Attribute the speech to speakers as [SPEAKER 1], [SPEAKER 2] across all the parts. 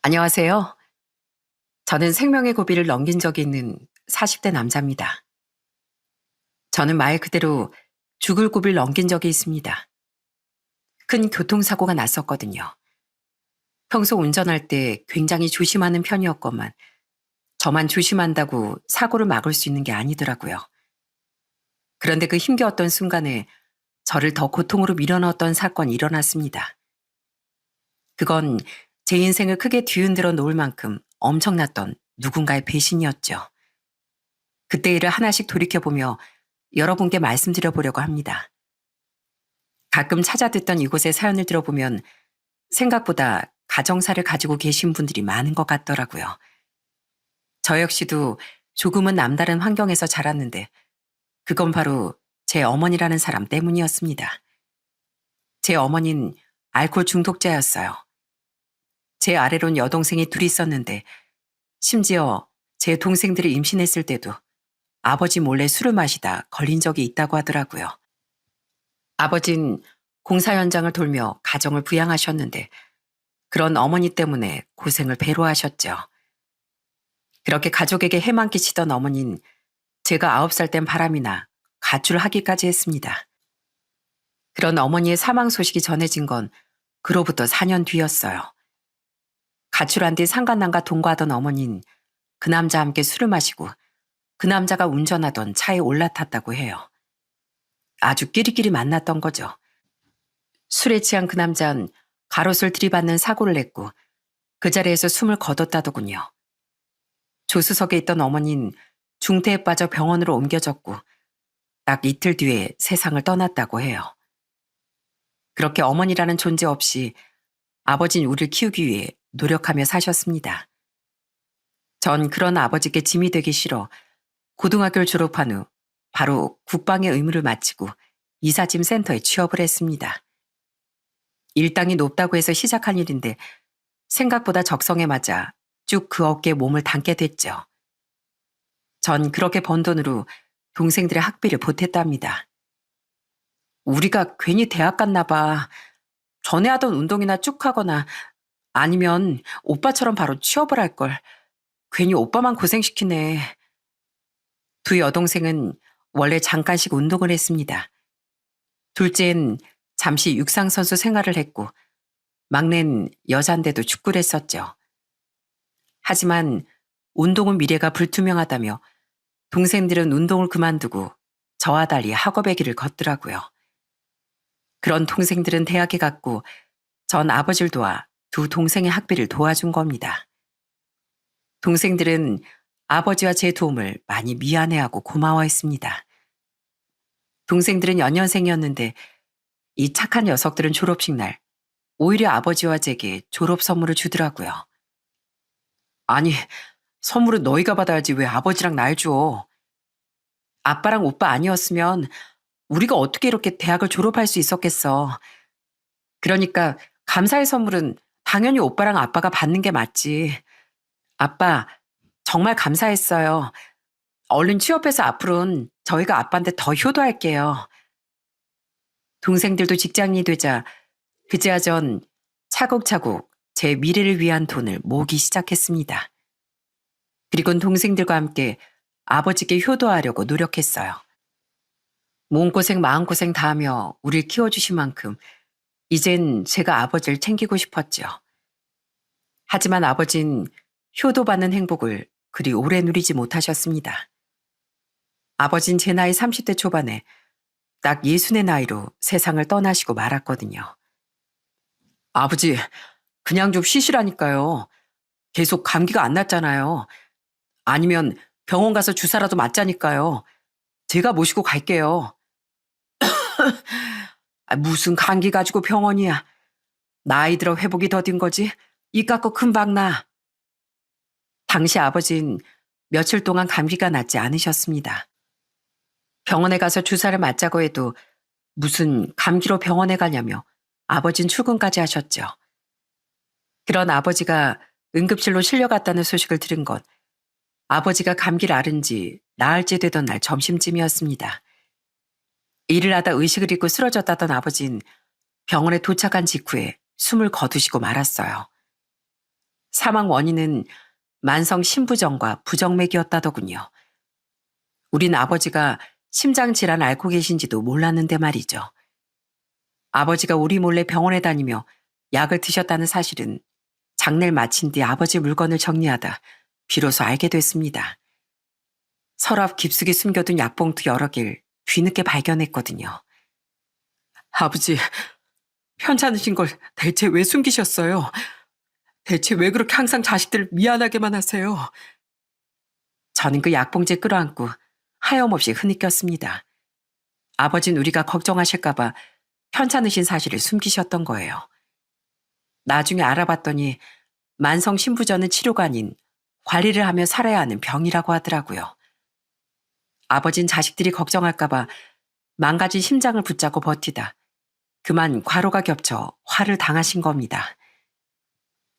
[SPEAKER 1] 안녕하세요. 저는 생명의 고비를 넘긴 적이 있는 40대 남자입니다. 저는 말 그대로 죽을 고비를 넘긴 적이 있습니다. 큰 교통사고가 났었거든요. 평소 운전할 때 굉장히 조심하는 편이었건만 저만 조심한다고 사고를 막을 수 있는 게 아니더라고요. 그런데 그 힘겨웠던 순간에 저를 더 고통으로 밀어넣었던 사건이 일어났습니다. 그건 제 인생을 크게 뒤흔들어 놓을 만큼 엄청났던 누군가의 배신이었죠. 그때 일을 하나씩 돌이켜보며 여러분께 말씀드려 보려고 합니다. 가끔 찾아 듣던 이곳의 사연을 들어보면 생각보다 가정사를 가지고 계신 분들이 많은 것 같더라고요. 저 역시도 조금은 남다른 환경에서 자랐는데 그건 바로 제 어머니라는 사람 때문이었습니다. 제 어머니는 알코올 중독자였어요. 제 아래론 여동생이 둘이 있었는데 심지어 제 동생들이 임신했을 때도 아버지 몰래 술을 마시다 걸린 적이 있다고 하더라고요. 아버진 공사 현장을 돌며 가정을 부양하셨는데 그런 어머니 때문에 고생을 배로 하셨죠. 그렇게 가족에게 해만 끼치던 어머니는 제가 9살 땐 바람이나 가출을 하기까지 했습니다. 그런 어머니의 사망 소식이 전해진 건 그로부터 4년 뒤였어요. 가출한 뒤 상간남과 동거하던 어머니는 그 남자와 함께 술을 마시고 그 남자가 운전하던 차에 올라탔다고 해요. 아주 끼리끼리 만났던 거죠. 술에 취한 그 남자는 가롯을 들이받는 사고를 냈고 그 자리에서 숨을 거뒀다더군요. 조수석에 있던 어머니는 중태에 빠져 병원으로 옮겨졌고 딱 이틀 뒤에 세상을 떠났다고 해요. 그렇게 어머니라는 존재 없이 아버지는 우리를 키우기 위해 노력하며 사셨습니다. 전 그런 아버지께 짐이 되기 싫어 고등학교를 졸업한 후 바로 국방의 의무를 마치고 이삿짐 센터에 취업을 했습니다. 일당이 높다고 해서 시작한 일인데 생각보다 적성에 맞아 쭉 그 어깨에 몸을 담게 됐죠. 전 그렇게 번 돈으로 동생들의 학비를 보탰답니다. 우리가 괜히 대학 갔나 봐. 전에 하던 운동이나 쭉 하거나 아니면 오빠처럼 바로 취업을 할 걸. 괜히 오빠만 고생시키네. 두 여동생은 원래 잠깐씩 운동을 했습니다. 둘째는 잠시 육상선수 생활을 했고 막내는 여잔데도 축구를 했었죠. 하지만 운동은 미래가 불투명하다며 동생들은 운동을 그만두고 저와 달리 학업의 길을 걷더라고요. 그런 동생들은 대학에 갔고 전 아버지를 도와 두 동생의 학비를 도와준 겁니다. 동생들은 아버지와 제 도움을 많이 미안해하고 고마워했습니다. 동생들은 연년생이었는데 이 착한 녀석들은 졸업식 날 오히려 아버지와 제게 졸업 선물을 주더라고요. 아니, 선물은 너희가 받아야지 왜 아버지랑 날 줘. 아빠랑 오빠 아니었으면 우리가 어떻게 이렇게 대학을 졸업할 수 있었겠어. 그러니까 감사의 선물은 당연히 오빠랑 아빠가 받는 게 맞지. 아빠, 정말 감사했어요. 얼른 취업해서 앞으로는 저희가 아빠한테 더 효도할게요. 동생들도 직장인이 되자 그제야 전 차곡차곡 제 미래를 위한 돈을 모으기 시작했습니다. 그리곤 동생들과 함께 아버지께 효도하려고 노력했어요. 몸고생 마음고생 다하며 우릴 키워주신 만큼 이젠 제가 아버지를 챙기고 싶었죠. 하지만 아버진 효도받는 행복을 그리 오래 누리지 못하셨습니다. 아버진 제 나이 30대 초반에 딱 60의 나이로 세상을 떠나시고 말았거든요. 아버지, 그냥 좀 쉬시라니까요. 계속 감기가 안 났잖아요. 아니면 병원 가서 주사라도 맞자니까요. 제가 모시고 갈게요. 무슨 감기 가지고 병원이야. 나이 들어 회복이 더딘 거지. 입 깎고 금방 나. 당시 아버진 며칠 동안 감기가 낫지 않으셨습니다. 병원에 가서 주사를 맞자고 해도 무슨 감기로 병원에 가냐며 아버진 출근까지 하셨죠. 그런 아버지가 응급실로 실려갔다는 소식을 들은 건 아버지가 감기를 앓은 지 나흘째 되던 날 점심쯤이었습니다. 일을 하다 의식을 잃고 쓰러졌다던 아버진 병원에 도착한 직후에 숨을 거두시고 말았어요. 사망 원인은 만성 심부전과 부정맥이었다더군요. 우린 아버지가 심장질환 앓고 계신지도 몰랐는데 말이죠. 아버지가 우리 몰래 병원에 다니며 약을 드셨다는 사실은 장례를 마친 뒤 아버지 물건을 정리하다 비로소 알게 됐습니다. 서랍 깊숙이 숨겨둔 약봉투 여러 개를 뒤늦게 발견했거든요. 아버지, 편찮으신 걸 대체 왜 숨기셨어요? 대체 왜 그렇게 항상 자식들 미안하게만 하세요? 저는 그 약봉지에 끌어안고 하염없이 흐느꼈습니다. 아버진 우리가 걱정하실까봐 편찮으신 사실을 숨기셨던 거예요. 나중에 알아봤더니 만성 심부전은 치료가 아닌 관리를 하며 살아야 하는 병이라고 하더라고요. 아버진 자식들이 걱정할까봐 망가진 심장을 붙잡고 버티다 그만 과로가 겹쳐 화를 당하신 겁니다.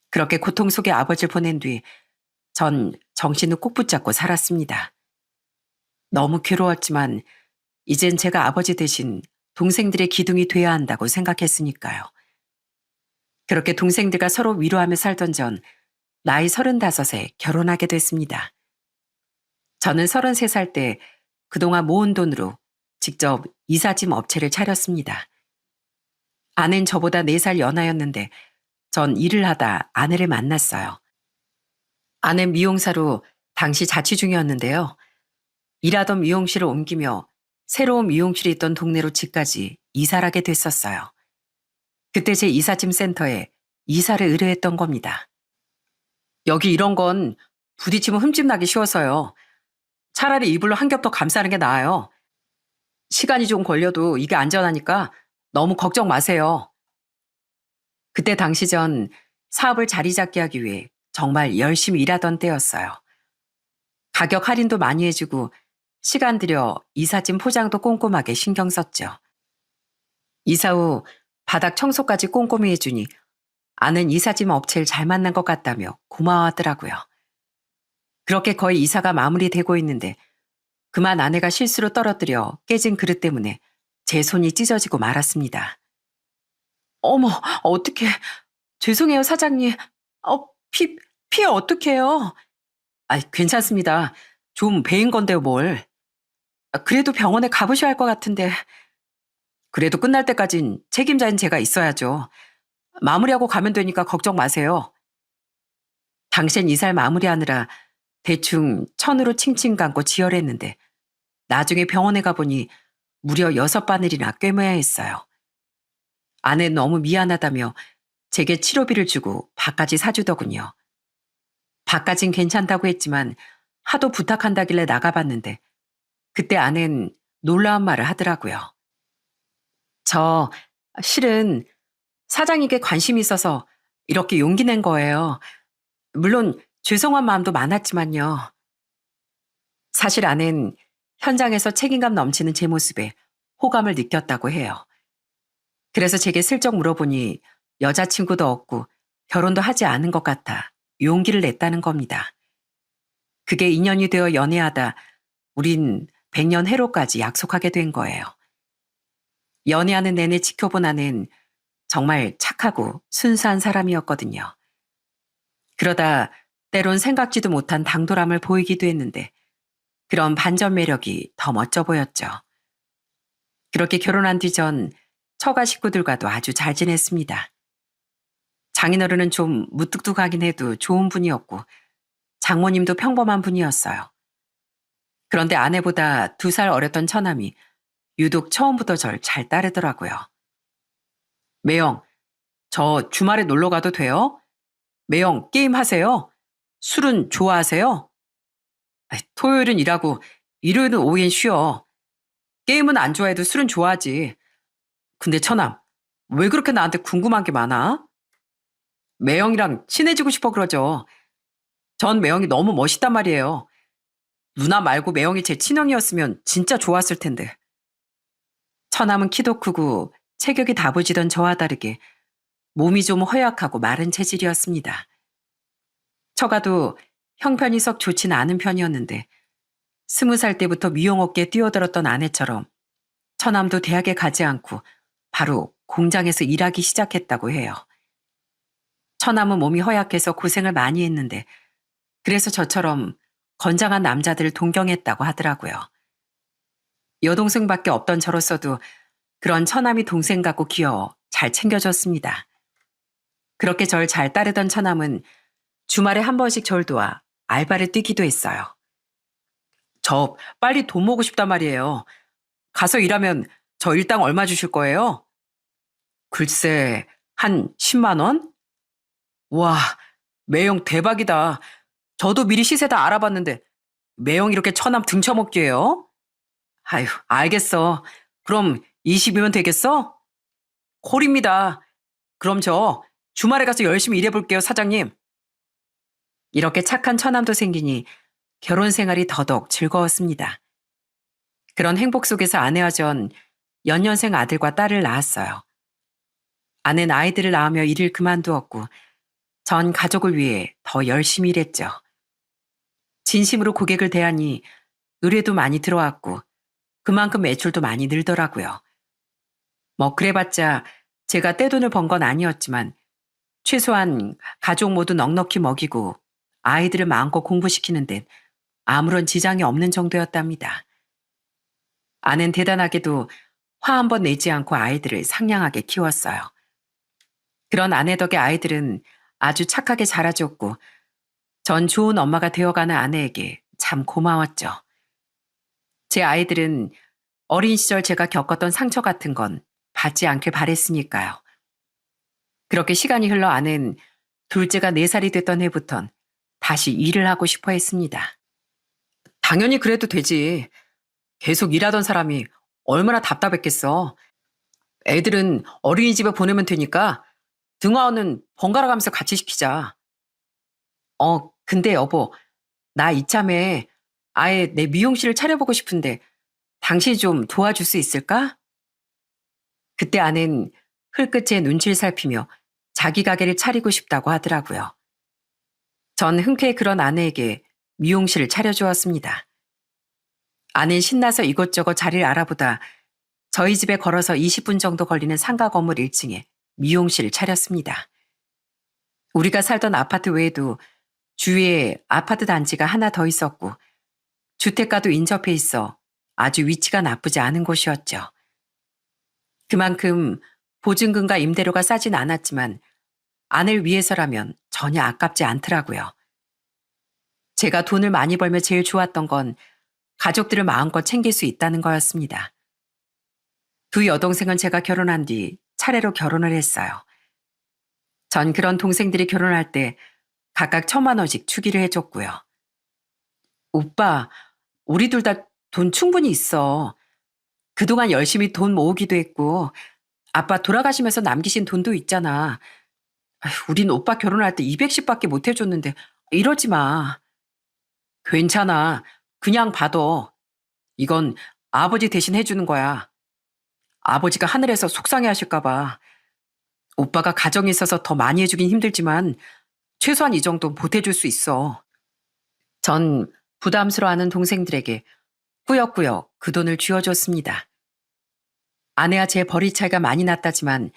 [SPEAKER 1] 그렇게 고통 속에 아버지를 보낸 뒤 전 정신을 꼭 붙잡고 살았습니다. 너무 괴로웠지만 이젠 제가 아버지 대신 동생들의 기둥이 돼야 한다고 생각했으니까요. 그렇게 동생들과 서로 위로하며 살던 전 나이 35에 결혼하게 됐습니다. 저는 33살 때 그동안 모은 돈으로 직접 이삿짐 업체를 차렸습니다. 아내는 저보다 4살 연하였는데 전 일을 하다 아내를 만났어요. 아내는 미용사로 당시 자취 중이었는데요. 일하던 미용실을 옮기며 새로운 미용실이 있던 동네로 집까지 이사를 하게 됐었어요. 그때 제 이삿짐 센터에 이사를 의뢰했던 겁니다. 여기 이런 건 부딪히면 흠집 나기 쉬워서요. 차라리 이불로 한 겹 더 감싸는 게 나아요. 시간이 좀 걸려도 이게 안전하니까 너무 걱정 마세요. 그때 당시 전 사업을 자리 잡게 하기 위해 정말 열심히 일하던 때였어요. 가격 할인도 많이 해주고 시간 들여 이삿짐 포장도 꼼꼼하게 신경 썼죠. 이사 후 바닥 청소까지 꼼꼼히 해주니 아는 이삿짐 업체를 잘 만난 것 같다며 고마워하더라고요. 그렇게 거의 이사가 마무리되고 있는데 그만 아내가 실수로 떨어뜨려 깨진 그릇 때문에 제 손이 찢어지고 말았습니다. 어머, 어떡해. 죄송해요, 사장님. 피 어떡해요. 괜찮습니다. 좀 베인 건데요, 뭘. 그래도 병원에 가보셔야 할 것 같은데. 그래도 끝날 때까진 책임자인 제가 있어야죠. 마무리하고 가면 되니까 걱정 마세요. 당시엔 이사를 마무리하느라 대충 천으로 칭칭 감고 지혈했는데 나중에 병원에 가보니 무려 6바늘이나 꿰매야 했어요. 아내는 너무 미안하다며 제게 치료비를 주고 밥까지 사주더군요. 밥까진 괜찮다고 했지만 하도 부탁한다길래 나가봤는데 그때 아내는 놀라운 말을 하더라고요. 저 실은 사장님께 관심이 있어서 이렇게 용기 낸 거예요. 물론 죄송한 마음도 많았지만요. 사실 아내는 현장에서 책임감 넘치는 제 모습에 호감을 느꼈다고 해요. 그래서 제게 슬쩍 물어보니 여자친구도 없고 결혼도 하지 않은 것 같아 용기를 냈다는 겁니다. 그게 인연이 되어 연애하다 우린 100년 해로까지 약속하게 된 거예요. 연애하는 내내 지켜본 아내는 정말 착하고 순수한 사람이었거든요. 그러다 때론 생각지도 못한 당돌함을 보이기도 했는데 그런 반전 매력이 더 멋져 보였죠. 그렇게 결혼한 뒤 전 처가 식구들과도 아주 잘 지냈습니다. 장인어른은 좀 무뚝뚝하긴 해도 좋은 분이었고 장모님도 평범한 분이었어요. 그런데 아내보다 2살 어렸던 처남이 유독 처음부터 절 잘 따르더라고요. 매영, 저 주말에 놀러 가도 돼요? 매영, 게임 하세요? 술은 좋아하세요? 토요일은 일하고 일요일은 오후엔 쉬어. 게임은 안 좋아해도 술은 좋아하지. 근데 처남, 왜 그렇게 나한테 궁금한 게 많아? 매영이랑 친해지고 싶어 그러죠. 전 매영이 너무 멋있단 말이에요. 누나 말고 매영이 제 친형이었으면 진짜 좋았을 텐데. 처남은 키도 크고 체격이 다부지던 저와 다르게 몸이 좀 허약하고 마른 체질이었습니다. 처가도 형편이 썩 좋진 않은 편이었는데 20살 때부터 미용업계에 뛰어들었던 아내처럼 처남도 대학에 가지 않고 바로 공장에서 일하기 시작했다고 해요. 처남은 몸이 허약해서 고생을 많이 했는데 그래서 저처럼 건장한 남자들을 동경했다고 하더라고요. 여동생밖에 없던 저로서도 그런 처남이 동생 같고 귀여워 잘 챙겨줬습니다. 그렇게 절 잘 따르던 처남은 주말에 한 번씩 절 도와 알바를 뛰기도 했어요. 저 빨리 돈 모으고 싶단 말이에요. 가서 일하면 저 일당 얼마 주실 거예요? 글쎄, 한 10만 원? 와, 매형 대박이다. 저도 미리 시세 다 알아봤는데 매형 이렇게 처남 등쳐먹기예요? 아휴, 알겠어. 그럼 20이면 되겠어? 콜입니다. 그럼 저 주말에 가서 열심히 일해볼게요, 사장님. 이렇게 착한 처남도 생기니 결혼 생활이 더더욱 즐거웠습니다. 그런 행복 속에서 아내와 전 연년생 아들과 딸을 낳았어요. 아내는 아이들을 낳으며 일을 그만두었고 전 가족을 위해 더 열심히 일했죠. 진심으로 고객을 대하니 의뢰도 많이 들어왔고 그만큼 매출도 많이 늘더라고요. 뭐 그래봤자 제가 떼돈을 번 건 아니었지만 최소한 가족 모두 넉넉히 먹이고 아이들을 마음껏 공부시키는 데 아무런 지장이 없는 정도였답니다. 아내는 대단하게도 화 한 번 내지 않고 아이들을 상냥하게 키웠어요. 그런 아내 덕에 아이들은 아주 착하게 자라줬고 전 좋은 엄마가 되어가는 아내에게 참 고마웠죠. 제 아이들은 어린 시절 제가 겪었던 상처 같은 건 받지 않길 바랬으니까요. 그렇게 시간이 흘러 아내는 둘째가 4살이 됐던 해부턴 다시 일을 하고 싶어 했습니다. 당연히 그래도 되지. 계속 일하던 사람이 얼마나 답답했겠어. 애들은 어린이집에 보내면 되니까 등하원은 번갈아 가면서 같이 시키자. 근데 여보, 나 이참에 아예 내 미용실을 차려보고 싶은데 당신이 좀 도와줄 수 있을까? 그때 아내는 흘끗 눈치를 살피며 자기 가게를 차리고 싶다고 하더라고요. 전 흔쾌히 그런 아내에게 미용실을 차려주었습니다. 아내는 신나서 이것저것 자리를 알아보다 저희 집에 걸어서 20분 정도 걸리는 상가 건물 1층에 미용실을 차렸습니다. 우리가 살던 아파트 외에도 주위에 아파트 단지가 하나 더 있었고 주택가도 인접해 있어 아주 위치가 나쁘지 않은 곳이었죠. 그만큼 보증금과 임대료가 싸진 않았지만 아내를 위해서라면 전혀 아깝지 않더라고요. 제가 돈을 많이 벌며 제일 좋았던 건 가족들을 마음껏 챙길 수 있다는 거였습니다. 두 여동생은 제가 결혼한 뒤 차례로 결혼을 했어요. 전 그런 동생들이 결혼할 때 각각 1,000만 원씩 주기를 해줬고요. 오빠, 우리 둘 다 돈 충분히 있어. 그동안 열심히 돈 모으기도 했고 아빠 돌아가시면서 남기신 돈도 있잖아. 아휴, 우린 오빠 결혼할 때 210밖에 못 해줬는데 이러지 마. 괜찮아. 그냥 받아. 이건 아버지 대신 해주는 거야. 아버지가 하늘에서 속상해 하실까 봐. 오빠가 가정이 있어서 더 많이 해주긴 힘들지만 최소한 이 정도 보태줄 수 있어. 전 부담스러워하는 동생들에게 꾸역꾸역 그 돈을 쥐어줬습니다. 아내와 제 벌이 차이가 많이 났다지만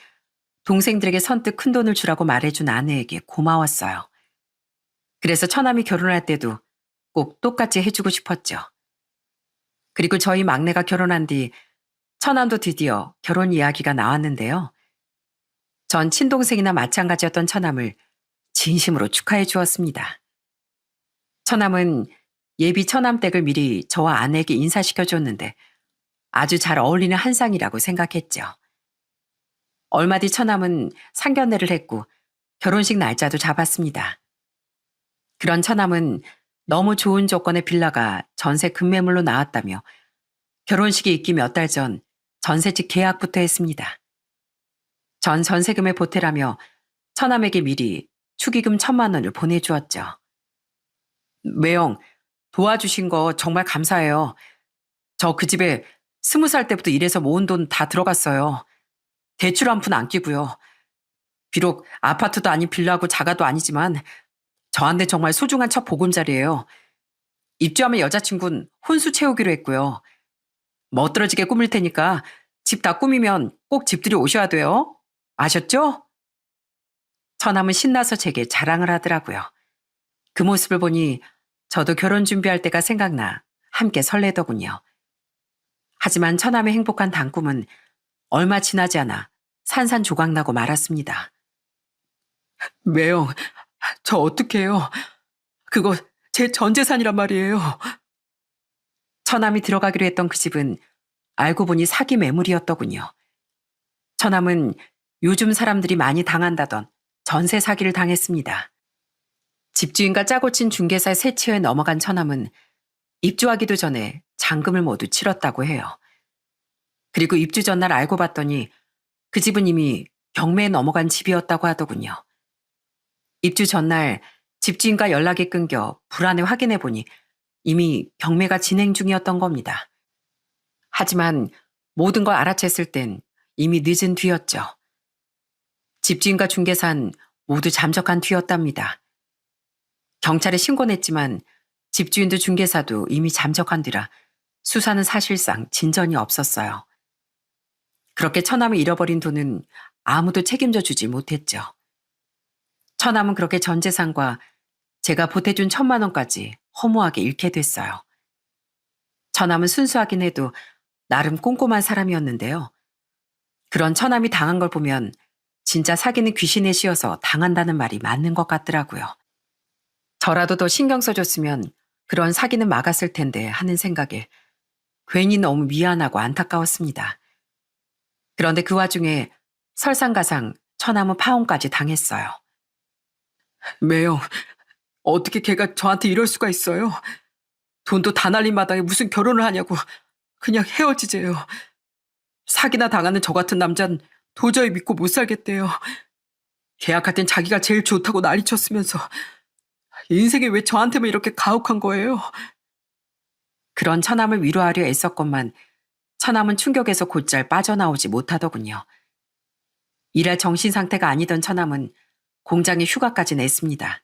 [SPEAKER 1] 동생들에게 선뜻 큰 돈을 주라고 말해준 아내에게 고마웠어요. 그래서 처남이 결혼할 때도 꼭 똑같이 해주고 싶었죠. 그리고 저희 막내가 결혼한 뒤 처남도 드디어 결혼 이야기가 나왔는데요. 전 친동생이나 마찬가지였던 처남을 진심으로 축하해 주었습니다. 처남은 예비 처남 댁을 미리 저와 아내에게 인사시켜 줬는데 아주 잘 어울리는 한상이라고 생각했죠. 얼마 뒤 처남은 상견례를 했고 결혼식 날짜도 잡았습니다. 그런 처남은 너무 좋은 조건의 빌라가 전세 급매물로 나왔다며 결혼식이 있기 몇 달 전 전셋집 계약부터 했습니다. 전 전세금에 보태라며 처남에게 미리 축의금 1,000만 원을 보내주었죠. 매형, 도와주신 거 정말 감사해요. 저 그 집에 20살 때부터 일해서 모은 돈 다 들어갔어요. 대출 한 푼 안 끼고요. 비록 아파트도 아닌 빌라고 자가도 아니지만 저한테 정말 소중한 첫 보금자리예요. 입주하면 여자친구는 혼수 채우기로 했고요. 멋들어지게 꾸밀 테니까 집 다 꾸미면 꼭 집들이 오셔야 돼요. 아셨죠? 처남은 신나서 제게 자랑을 하더라고요. 그 모습을 보니 저도 결혼 준비할 때가 생각나 함께 설레더군요. 하지만 처남의 행복한 단꿈은 얼마 지나지 않아 산산조각나고 말았습니다. 매형, 저 어떡해요? 그거 제 전 재산이란 말이에요. 처남이 들어가기로 했던 그 집은 알고 보니 사기 매물이었더군요. 처남은 요즘 사람들이 많이 당한다던 전세 사기를 당했습니다. 집주인과 짜고 친 중개사의 세치에 넘어간 처남은 입주하기도 전에 잔금을 모두 치렀다고 해요. 그리고 입주 전날 알고 봤더니 그 집은 이미 경매에 넘어간 집이었다고 하더군요. 입주 전날 집주인과 연락이 끊겨 불안해 확인해 보니 이미 경매가 진행 중이었던 겁니다. 하지만 모든 걸 알아챘을 땐 이미 늦은 뒤였죠. 집주인과 중개사는 모두 잠적한 뒤였답니다. 경찰에 신고는 했지만 집주인도 중개사도 이미 잠적한 뒤라 수사는 사실상 진전이 없었어요. 그렇게 처남이 잃어버린 돈은 아무도 책임져 주지 못했죠. 처남은 그렇게 전 재산과 제가 보태준 1,000만 원까지 허무하게 잃게 됐어요. 처남은 순수하긴 해도 나름 꼼꼼한 사람이었는데요. 그런 처남이 당한 걸 보면 진짜 사기는 귀신에 씌어서 당한다는 말이 맞는 것 같더라고요. 저라도 더 신경 써줬으면 그런 사기는 막았을 텐데 하는 생각에 괜히 너무 미안하고 안타까웠습니다. 그런데 그 와중에 설상가상 처남은 파혼까지 당했어요. 매형, 어떻게 걔가 저한테 이럴 수가 있어요? 돈도 다 날린 마당에 무슨 결혼을 하냐고 그냥 헤어지재요. 사기나 당하는 저 같은 남잔 도저히 믿고 못 살겠대요. 계약할 땐 자기가 제일 좋다고 난리쳤으면서 인생에 왜 저한테만 이렇게 가혹한 거예요? 그런 처남을 위로하려 애썼건만 처남은 충격에서 곧잘 빠져나오지 못하더군요. 일할 정신 상태가 아니던 처남은 공장에 휴가까지 냈습니다.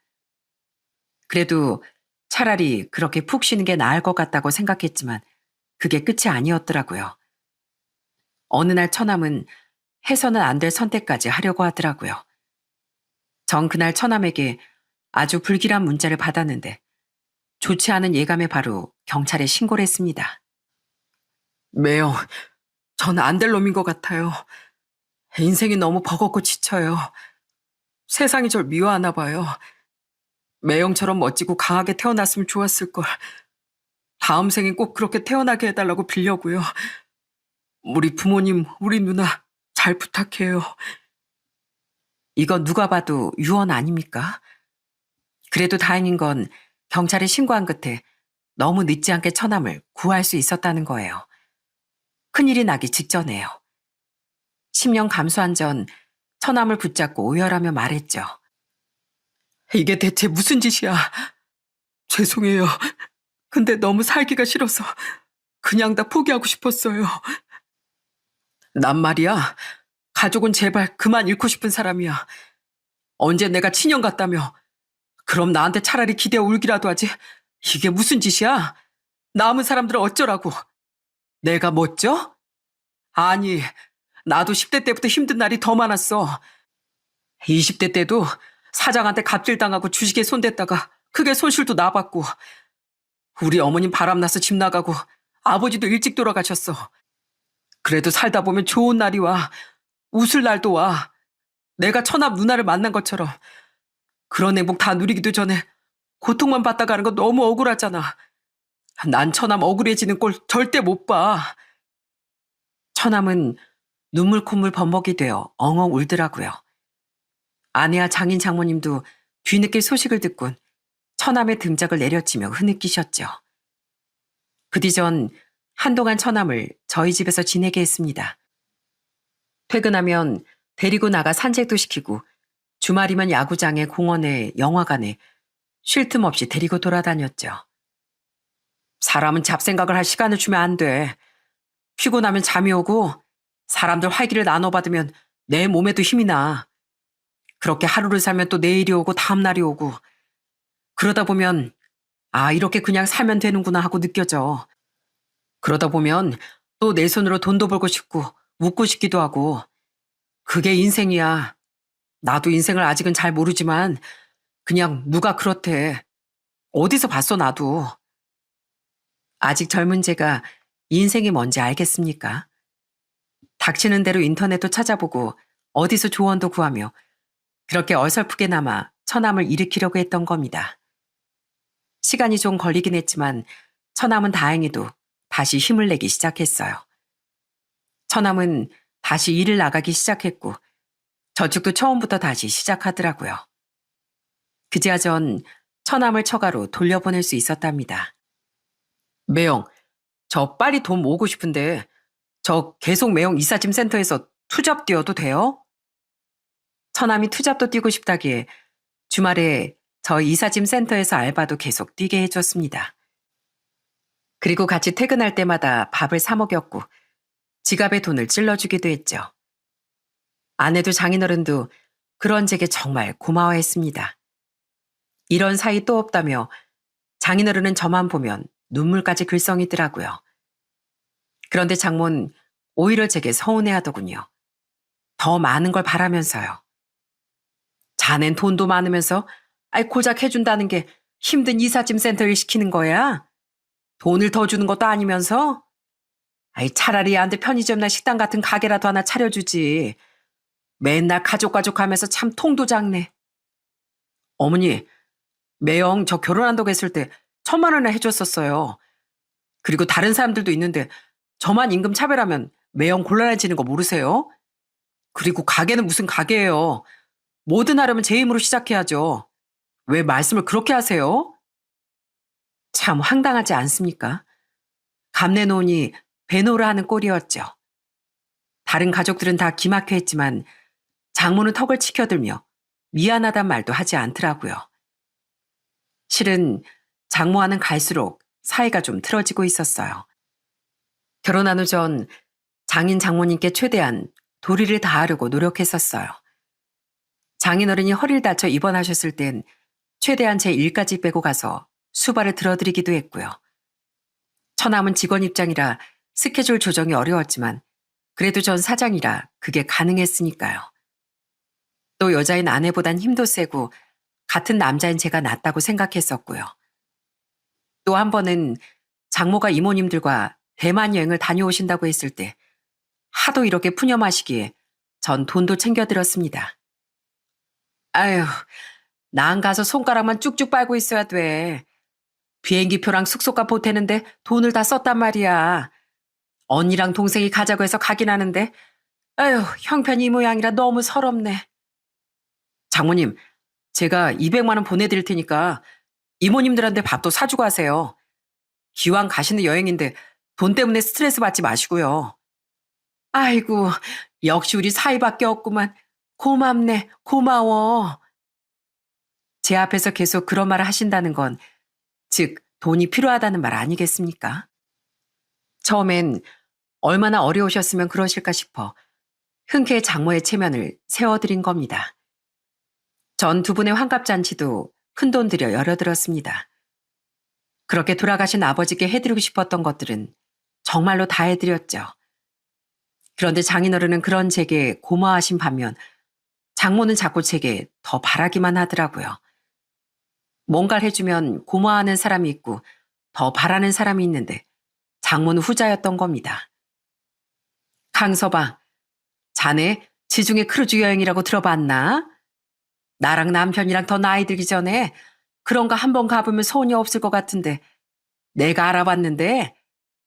[SPEAKER 1] 그래도 차라리 그렇게 푹 쉬는 게 나을 것 같다고 생각했지만 그게 끝이 아니었더라고요. 어느 날 처남은 해서는 안 될 선택까지 하려고 하더라고요. 전 그날 처남에게 아주 불길한 문자를 받았는데 좋지 않은 예감에 바로 경찰에 신고를 했습니다. 매형, 전 안 될 놈인 것 같아요. 인생이 너무 버겁고 지쳐요. 세상이 절 미워하나 봐요. 매형처럼 멋지고 강하게 태어났으면 좋았을걸. 다음 생엔 꼭 그렇게 태어나게 해달라고 빌려고요. 우리 부모님, 우리 누나 잘 부탁해요. 이건 누가 봐도 유언 아닙니까? 그래도 다행인 건 경찰에 신고한 끝에 너무 늦지 않게 처남을 구할 수 있었다는 거예요. 큰일이 나기 직전에요. 10년 감수한 전 처남을 붙잡고 오열하며 말했죠. 이게 대체 무슨 짓이야? 죄송해요. 근데 너무 살기가 싫어서 그냥 다 포기하고 싶었어요. 난 말이야. 가족은 제발 그만 잃고 싶은 사람이야. 언제 내가 친형 같다며. 그럼 나한테 차라리 기대어 울기라도 하지. 이게 무슨 짓이야? 남은 사람들은 어쩌라고. 내가 멋져? 아니, 나도 10대 때부터 힘든 날이 더 많았어. 20대 때도 사장한테 갑질당하고 주식에 손댔다가 크게 손실도 나봤고, 우리 어머님 바람나서 집 나가고 아버지도 일찍 돌아가셨어. 그래도 살다 보면 좋은 날이 와. 웃을 날도 와. 내가 처남 누나를 만난 것처럼. 그런 행복 다 누리기도 전에 고통만 받다 가는 거 너무 억울하잖아. 난 처남 억울해지는 꼴 절대 못 봐. 처남은 눈물 콧물 범벅이 되어 엉엉 울더라고요. 아내와 장인 장모님도 뒤늦게 소식을 듣곤 처남의 등짝을 내려치며 흐느끼셨죠. 그 뒤전 한동안 처남을 저희 집에서 지내게 했습니다. 퇴근하면 데리고 나가 산책도 시키고 주말이면 야구장에 공원에 영화관에 쉴 틈 없이 데리고 돌아다녔죠. 사람은 잡생각을 할 시간을 주면 안 돼. 피곤하면 잠이 오고 사람들 활기를 나눠받으면 내 몸에도 힘이 나. 그렇게 하루를 살면 또 내일이 오고 다음날이 오고 그러다 보면 아 이렇게 그냥 살면 되는구나 하고 느껴져. 그러다 보면 또 내 손으로 돈도 벌고 싶고 웃고 싶기도 하고 그게 인생이야. 나도 인생을 아직은 잘 모르지만 그냥 누가 그렇대. 어디서 봤어, 나도. 아직 젊은 제가 인생이 뭔지 알겠습니까? 닥치는 대로 인터넷도 찾아보고 어디서 조언도 구하며 그렇게 어설프게나마 처남을 일으키려고 했던 겁니다. 시간이 좀 걸리긴 했지만 처남은 다행히도 다시 힘을 내기 시작했어요. 처남은 다시 일을 나가기 시작했고 저축도 처음부터 다시 시작하더라고요. 그제야 전 처남을 처가로 돌려보낼 수 있었답니다. 매영, 저 빨리 돈 모으고 싶은데 저 계속 매영 이삿짐 센터에서 투잡 뛰어도 돼요? 처남이 투잡도 뛰고 싶다기에 주말에 저 이삿짐 센터에서 알바도 계속 뛰게 해줬습니다. 그리고 같이 퇴근할 때마다 밥을 사 먹였고 지갑에 돈을 찔러주기도 했죠. 아내도 장인어른도 그런 제게 정말 고마워했습니다. 이런 사이 또 없다며 장인어른은 저만 보면 눈물까지 글썽이더라고요. 그런데 장모는 오히려 제게 서운해하더군요. 더 많은 걸 바라면서요. 자넨 돈도 많으면서 고작 해준다는 게 힘든 이삿짐 센터 일 시키는 거야? 돈을 더 주는 것도 아니면서? 차라리 얘한테 편의점이나 식당 같은 가게라도 하나 차려주지. 맨날 가족 하면서 참 통도 작네. 어머니, 매영 저 결혼한다고 했을 때 1,000만 원이나 해줬었어요. 그리고 다른 사람들도 있는데 저만 임금 차별하면 매영 곤란해지는 거 모르세요? 그리고 가게는 무슨 가게예요. 뭐든 하려면 제 힘으로 시작해야죠. 왜 말씀을 그렇게 하세요? 참 황당하지 않습니까? 감내놓으니 배노를 하는 꼴이었죠. 다른 가족들은 다 기막혀 했지만 장모는 턱을 치켜들며 미안하단 말도 하지 않더라고요. 실은 장모와는 갈수록 사이가 좀 틀어지고 있었어요. 결혼한 후 전 장인 장모님께 최대한 도리를 다하려고 노력했었어요. 장인어른이 허리를 다쳐 입원하셨을 땐 최대한 제 일까지 빼고 가서 수발을 들어드리기도 했고요. 처남은 직원 입장이라 스케줄 조정이 어려웠지만 그래도 전 사장이라 그게 가능했으니까요. 또 여자인 아내보단 힘도 세고 같은 남자인 제가 낫다고 생각했었고요. 또 한 번은 장모가 이모님들과 대만 여행을 다녀오신다고 했을 때 하도 이렇게 푸념하시기에 전 돈도 챙겨드렸습니다. 아유, 난 가서 손가락만 쭉쭉 빨고 있어야 돼. 비행기표랑 숙소값 보태는데 돈을 다 썼단 말이야. 언니랑 동생이 가자고 해서 가긴 하는데 아유, 형편이 이 모양이라 너무 서럽네. 장모님, 제가 200만 원 보내드릴 테니까 이모님들한테 밥도 사주고 하세요. 기왕 가시는 여행인데 돈 때문에 스트레스 받지 마시고요. 아이고, 역시 우리 사이밖에 없구만. 고맙네, 고마워. 제 앞에서 계속 그런 말을 하신다는 건 즉 돈이 필요하다는 말 아니겠습니까? 처음엔 얼마나 어려우셨으면 그러실까 싶어 흔쾌히 장모의 체면을 세워드린 겁니다. 전 두 분의 환갑잔치도 큰돈 들여 열어들었습니다. 그렇게 돌아가신 아버지께 해드리고 싶었던 것들은 정말로 다 해드렸죠. 그런데 장인어른은 그런 제게 고마워하신 반면 장모는 자꾸 제게 더 바라기만 하더라고요. 뭔가를 해주면 고마워하는 사람이 있고 더 바라는 사람이 있는데 장모는 후자였던 겁니다. 강서방, 자네 지중해 크루즈 여행이라고 들어봤나? 나랑 남편이랑 더 나이 들기 전에 그런 거 한번 가보면 손이 없을 것 같은데 내가 알아봤는데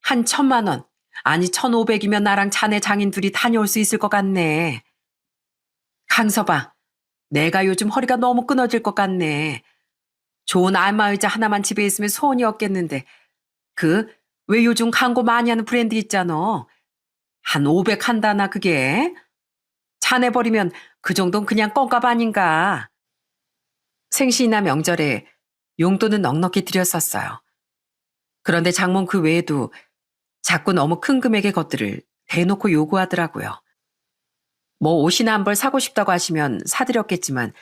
[SPEAKER 1] 한 1,000만 원, 아니 1,500이면 나랑 자네 장인 둘이 다녀올 수 있을 것 같네. 강서방, 내가 요즘 허리가 너무 끊어질 것 같네. 좋은 안마의자 하나만 집에 있으면 소원이 없겠는데 왜 요즘 광고 많이 하는 브랜드 있잖아. 한 500 한다나 그게. 자네 버리면 그 정도는 그냥 껌값 아닌가. 생신이나 명절에 용돈은 넉넉히 드렸었어요. 그런데 장모는 그 외에도 자꾸 너무 큰 금액의 것들을 대놓고 요구하더라고요. 뭐 옷이나 한 벌 사고 싶다고 하시면 사드렸겠지만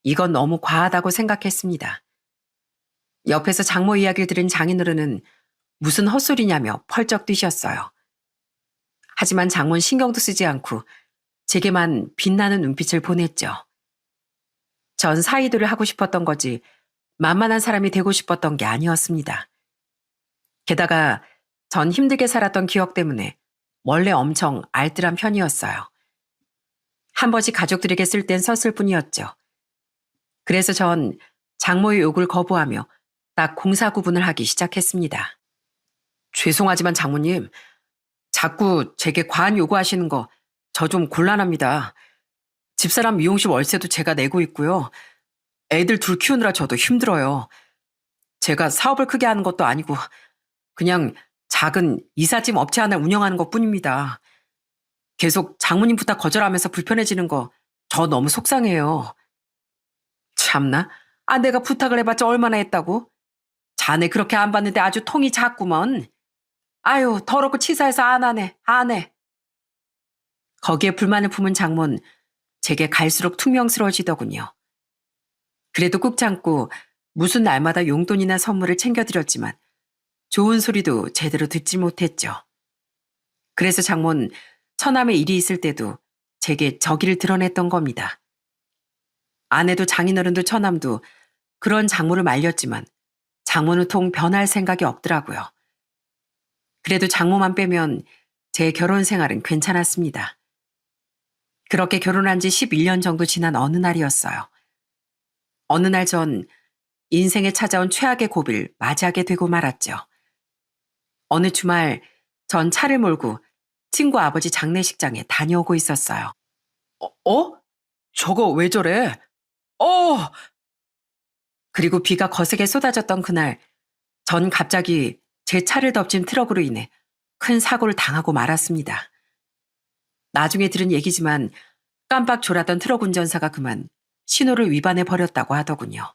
[SPEAKER 1] 이건 너무 과하다고 생각했습니다. 옆에서 장모 이야기를 들은 장인어른은 무슨 헛소리냐며 펄쩍 뛰셨어요. 하지만 장모는 신경도 쓰지 않고 제게만 빛나는 눈빛을 보냈죠. 전 사이도를 하고 싶었던 거지 만만한 사람이 되고 싶었던 게 아니었습니다. 게다가 전 힘들게 살았던 기억 때문에 원래 엄청 알뜰한 편이었어요. 한 번씩 가족들에게 쓸 땐 썼을 뿐이었죠. 그래서 전 장모의 욕을 거부하며 딱 공사 구분을 하기 시작했습니다. 죄송하지만 장모님, 자꾸 제게 과한 요구하시는 거 저 좀 곤란합니다. 집사람 미용실 월세도 제가 내고 있고요. 애들 둘 키우느라 저도 힘들어요. 제가 사업을 크게 하는 것도 아니고 그냥 작은 이삿짐 업체 하나 운영하는 것뿐입니다. 계속 장모님 부탁 거절하면서 불편해지는 거 저 너무 속상해요. 참나? 내가 부탁을 해봤자 얼마나 했다고? 자네 그렇게 안 받는데 아주 통이 작구먼. 아유, 더럽고 치사해서 안 하네, 안 해. 거기에 불만을 품은 장모는 제게 갈수록 퉁명스러워지더군요. 그래도 꾹 참고 무슨 날마다 용돈이나 선물을 챙겨드렸지만 좋은 소리도 제대로 듣지 못했죠. 그래서 장모는 처남의 일이 있을 때도 제게 저기를 드러냈던 겁니다. 아내도 장인어른도 처남도 그런 장모를 말렸지만 장모는 통 변할 생각이 없더라고요. 그래도 장모만 빼면 제 결혼 생활은 괜찮았습니다. 그렇게 결혼한 지 11년 정도 지난 어느 날이었어요. 어느 날 전 인생에 찾아온 최악의 고비를 맞이하게 되고 말았죠. 어느 주말 전 차를 몰고 친구 아버지 장례식장에 다녀오고 있었어요. 저거 왜 저래? 그리고 비가 거세게 쏟아졌던 그날 전 갑자기 제 차를 덮친 트럭으로 인해 큰 사고를 당하고 말았습니다. 나중에 들은 얘기지만 깜빡 졸았던 트럭 운전사가 그만 신호를 위반해 버렸다고 하더군요.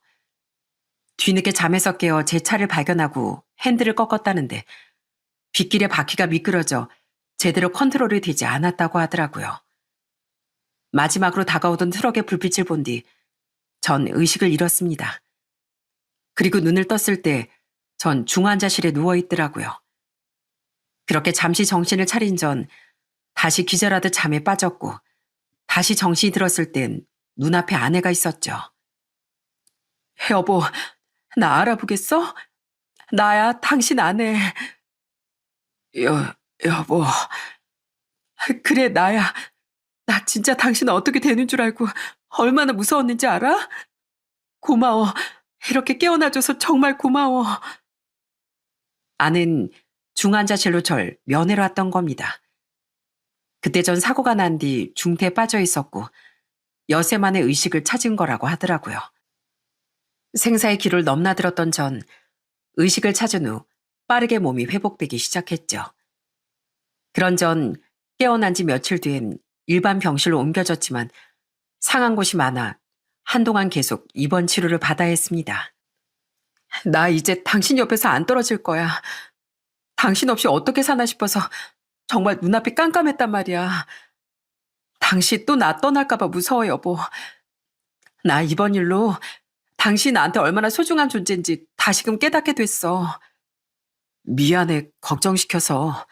[SPEAKER 1] 뒤늦게 잠에서 깨어 제 차를 발견하고 핸들을 꺾었다는데 빗길에 바퀴가 미끄러져 제대로 컨트롤이 되지 않았다고 하더라고요. 마지막으로 다가오던 트럭의 불빛을 본 뒤 전 의식을 잃었습니다. 그리고 눈을 떴을 때 전 중환자실에 누워있더라고요. 그렇게 잠시 정신을 차린 전 다시 기절하듯 잠에 빠졌고 다시 정신이 들었을 땐 눈앞에 아내가 있었죠. 여보, 나 알아보겠어? 나야, 당신 아내. 여보. 그래, 나야. 나 진짜 당신 어떻게 되는 줄 알고 얼마나 무서웠는지 알아? 고마워. 이렇게 깨어나줘서 정말 고마워. 아는 중환자실로 절 면회로 왔던 겁니다. 그때 전 사고가 난 뒤 중태에 빠져 있었고 여세 만에 의식을 찾은 거라고 하더라고요. 생사의 길을 넘나들었던 전 의식을 찾은 후 빠르게 몸이 회복되기 시작했죠. 그런 전 깨어난 지 며칠 뒤엔 일반 병실로 옮겨졌지만 상한 곳이 많아 한동안 계속 입원 치료를 받아야 했습니다. 나 이제 당신 옆에서 안 떨어질 거야. 당신 없이 어떻게 사나 싶어서 정말 눈앞이 깜깜했단 말이야. 당신 또 나 떠날까봐 무서워, 여보. 나 이번 일로 당신 나한테 얼마나 소중한 존재인지 다시금 깨닫게 됐어. 미안해, 걱정시켜서.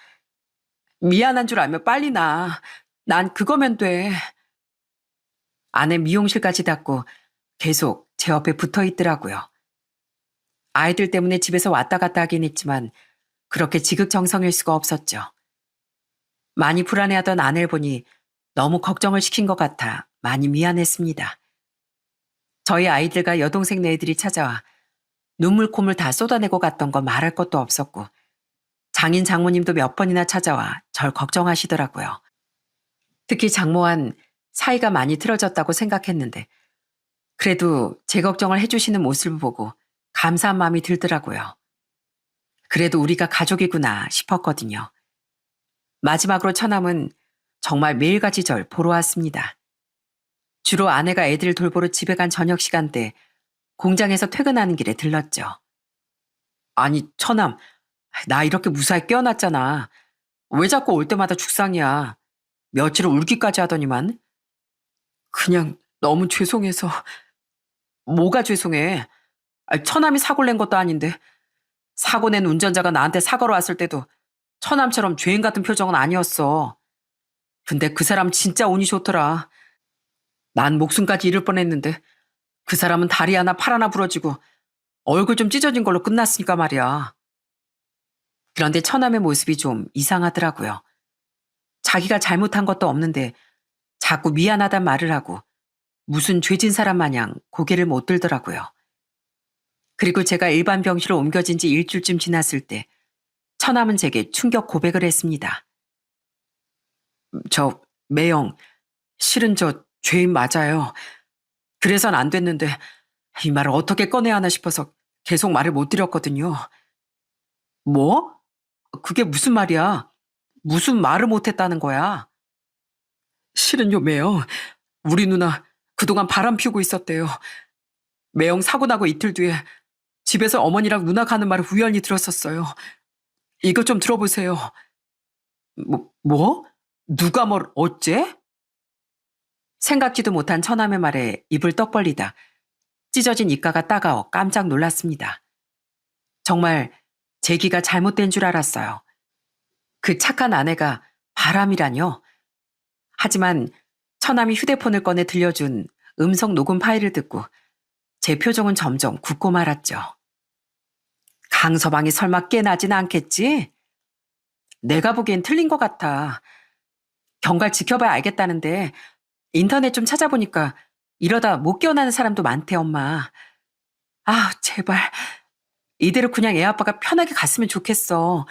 [SPEAKER 1] 미안한 줄 알면 빨리 나. 난 그거면 돼. 아내 미용실까지 닫고 계속 제 옆에 붙어 있더라고요. 아이들 때문에 집에서 왔다 갔다 하긴 했지만 그렇게 지극정성일 수가 없었죠. 많이 불안해하던 아내를 보니 너무 걱정을 시킨 것 같아 많이 미안했습니다. 저희 아이들과 여동생 네들이 찾아와 눈물 콧물 다 쏟아내고 갔던 건 말할 것도 없었고 장인 장모님도 몇 번이나 찾아와 절 걱정하시더라고요. 특히 장모한 사이가 많이 틀어졌다고 생각했는데 그래도 제 걱정을 해주시는 모습을 보고 감사한 마음이 들더라고요. 그래도 우리가 가족이구나 싶었거든요. 마지막으로 처남은 정말 매일같이 절 보러 왔습니다. 주로 아내가 애들을 돌보러 집에 간 저녁 시간대 공장에서 퇴근하는 길에 들렀죠. 아니 처남, 나 이렇게 무사히 깨어났잖아. 왜 자꾸 올 때마다 죽상이야. 며칠을 울기까지 하더니만. 그냥 너무 죄송해서. 뭐가 죄송해. 처남이 사고를 낸 것도 아닌데 사고 낸 운전자가 나한테 사과로 왔을 때도 처남처럼 죄인 같은 표정은 아니었어. 근데 그 사람 진짜 운이 좋더라. 난 목숨까지 잃을 뻔했는데 그 사람은 다리 하나 팔 하나 부러지고 얼굴 좀 찢어진 걸로 끝났으니까 말이야. 그런데 처남의 모습이 좀 이상하더라고요. 자기가 잘못한 것도 없는데 자꾸 미안하단 말을 하고 무슨 죄진 사람 마냥 고개를 못 들더라고요. 그리고 제가 일반 병실로 옮겨진 지 일주일쯤 지났을 때 처남은 제게 충격 고백을 했습니다. 매영, 실은 저 죄인 맞아요. 그래선 안 됐는데 이 말을 어떻게 꺼내야 하나 싶어서 계속 말을 못 드렸거든요. 뭐? 그게 무슨 말이야? 무슨 말을 못했다는 거야? 실은요, 매영. 우리 누나 그동안 바람 피우고 있었대요. 매영 사고 나고 이틀 뒤에 집에서 어머니랑 누나 가는 말을 우연히 들었었어요. 이것 좀 들어보세요. 뭐? 누가 뭘 어째? 생각지도 못한 처남의 말에 입을 떡 벌리다 찢어진 입가가 따가워 깜짝 놀랐습니다. 정말 제기가 잘못된 줄 알았어요. 그 착한 아내가 바람이라뇨. 하지만 처남이 휴대폰을 꺼내 들려준 음성 녹음 파일을 듣고 제 표정은 점점 굳고 말았죠. 강서방이 설마 깨나진 않겠지? 내가 보기엔 틀린 것 같아. 경갈 지켜봐야 알겠다는데 인터넷 좀 찾아보니까 이러다 못 깨어나는 사람도 많대, 엄마. 아, 제발. 이대로 그냥 애 아빠가 편하게 갔으면 좋겠어.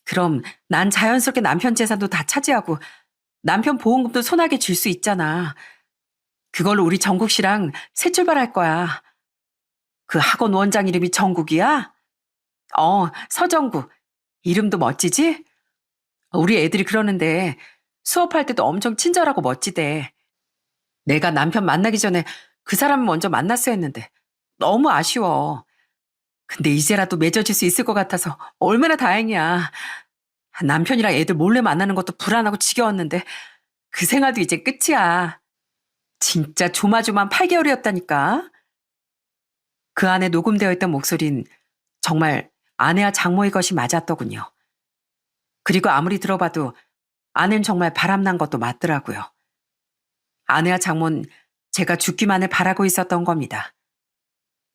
[SPEAKER 1] 그럼 난 자연스럽게 남편 재산도 다 차지하고 남편 보험금도 손아귀에 줄 수 있잖아. 그걸로 우리 정국 씨랑 새 출발할 거야. 그 학원 원장 이름이 정국이야? 서정국. 이름도 멋지지? 우리 애들이 그러는데 수업할 때도 엄청 친절하고 멋지대. 내가 남편 만나기 전에 그 사람을 먼저 만났어야 했는데 너무 아쉬워. 근데 이제라도 맺어질 수 있을 것 같아서 얼마나 다행이야. 남편이랑 애들 몰래 만나는 것도 불안하고 지겨웠는데 그 생활도 이제 끝이야. 진짜 조마조만 8개월이었다니까. 그 안에 녹음되어 있던 목소린 정말 아내와 장모의 것이 맞았더군요. 그리고 아무리 들어봐도 아내는 정말 바람난 것도 맞더라고요. 아내와 장모는 제가 죽기만을 바라고 있었던 겁니다.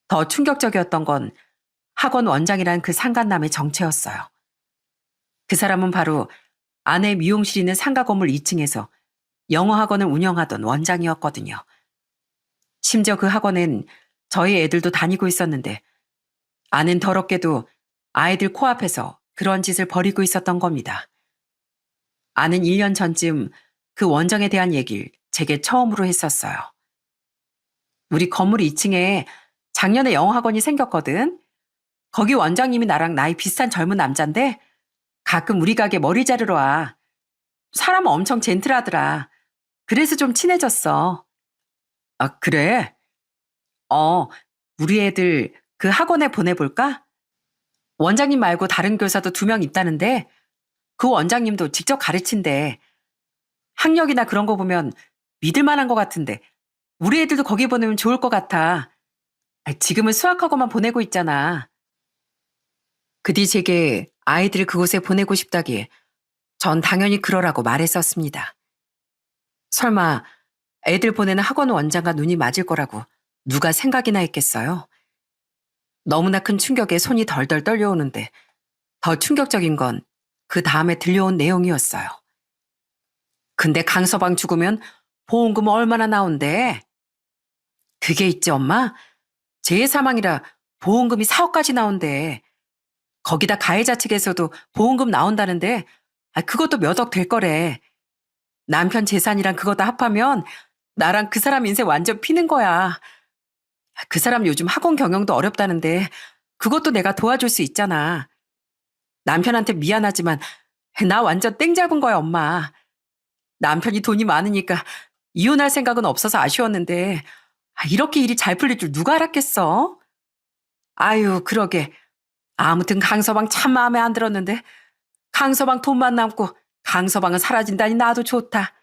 [SPEAKER 1] 더 충격적이었던 건 학원 원장이란 그 상간남의 정체였어요. 그 사람은 바로 아내의 미용실 있는 상가 건물 2층에서 영어 학원을 운영하던 원장이었거든요. 심지어 그 학원엔 저희 애들도 다니고 있었는데 아내는 더럽게도 아이들 코앞에서 그런 짓을 벌이고 있었던 겁니다. 아는 1년 전쯤 그 원장에 대한 얘기를 제게 처음으로 했었어요. 우리 건물 2층에 작년에 영어학원이 생겼거든. 거기 원장님이 나랑 나이 비슷한 젊은 남잔데 가끔 우리 가게 머리 자르러 와. 사람 엄청 젠틀하더라. 그래서 좀 친해졌어. 아, 그래? 우리 애들 그 학원에 보내볼까? 원장님 말고 다른 교사도 2명 있다는데 그 원장님도 직접 가르친대. 학력이나 그런 거 보면 믿을 만한 것 같은데 우리 애들도 거기 보내면 좋을 것 같아. 지금은 수학학원만 보내고 있잖아. 그 뒤 제게 아이들을 그곳에 보내고 싶다기에 전 당연히 그러라고 말했었습니다. 설마 애들 보내는 학원 원장과 눈이 맞을 거라고 누가 생각이나 했겠어요? 너무나 큰 충격에 손이 덜덜 떨려오는데 더 충격적인 건 그 다음에 들려온 내용이었어요. 근데 강서방 죽으면 보험금 얼마나 나온대? 그게 있지, 엄마? 재해 사망이라 보험금이 4억까지 나온대. 거기다 가해자 측에서도 보험금 나온다는데 그것도 몇 억 될 거래. 남편 재산이랑 그거 다 합하면 나랑 그 사람 인생 완전 피는 거야. 그 사람 요즘 학원 경영도 어렵다는데 그것도 내가 도와줄 수 있잖아. 남편한테 미안하지만 나 완전 땡 잡은 거야, 엄마. 남편이 돈이 많으니까 이혼할 생각은 없어서 아쉬웠는데 이렇게 일이 잘 풀릴 줄 누가 알았겠어? 아유, 그러게. 아무튼 강서방 참 마음에 안 들었는데 강서방 돈만 남고 강서방은 사라진다니 나도 좋다.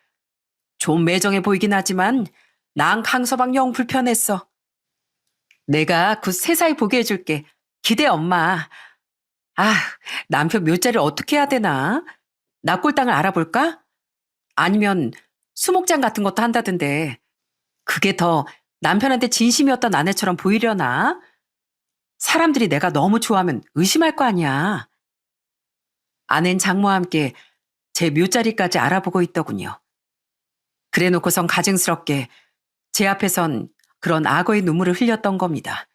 [SPEAKER 1] 좀 매정해 보이긴 하지만 난 강서방 영 불편했어. 내가 곧 세사히 보게 해줄게. 기대, 엄마. 아, 남편 묘자를 어떻게 해야 되나? 납골당을 알아볼까? 아니면 수목장 같은 것도 한다던데 그게 더 남편한테 진심이었던 아내처럼 보이려나? 사람들이 내가 너무 좋아하면 의심할 거 아니야. 아낸 장모와 함께 제 묘자리까지 알아보고 있더군요. 그래놓고선 가증스럽게 제 앞에선 그런 악어의 눈물을 흘렸던 겁니다.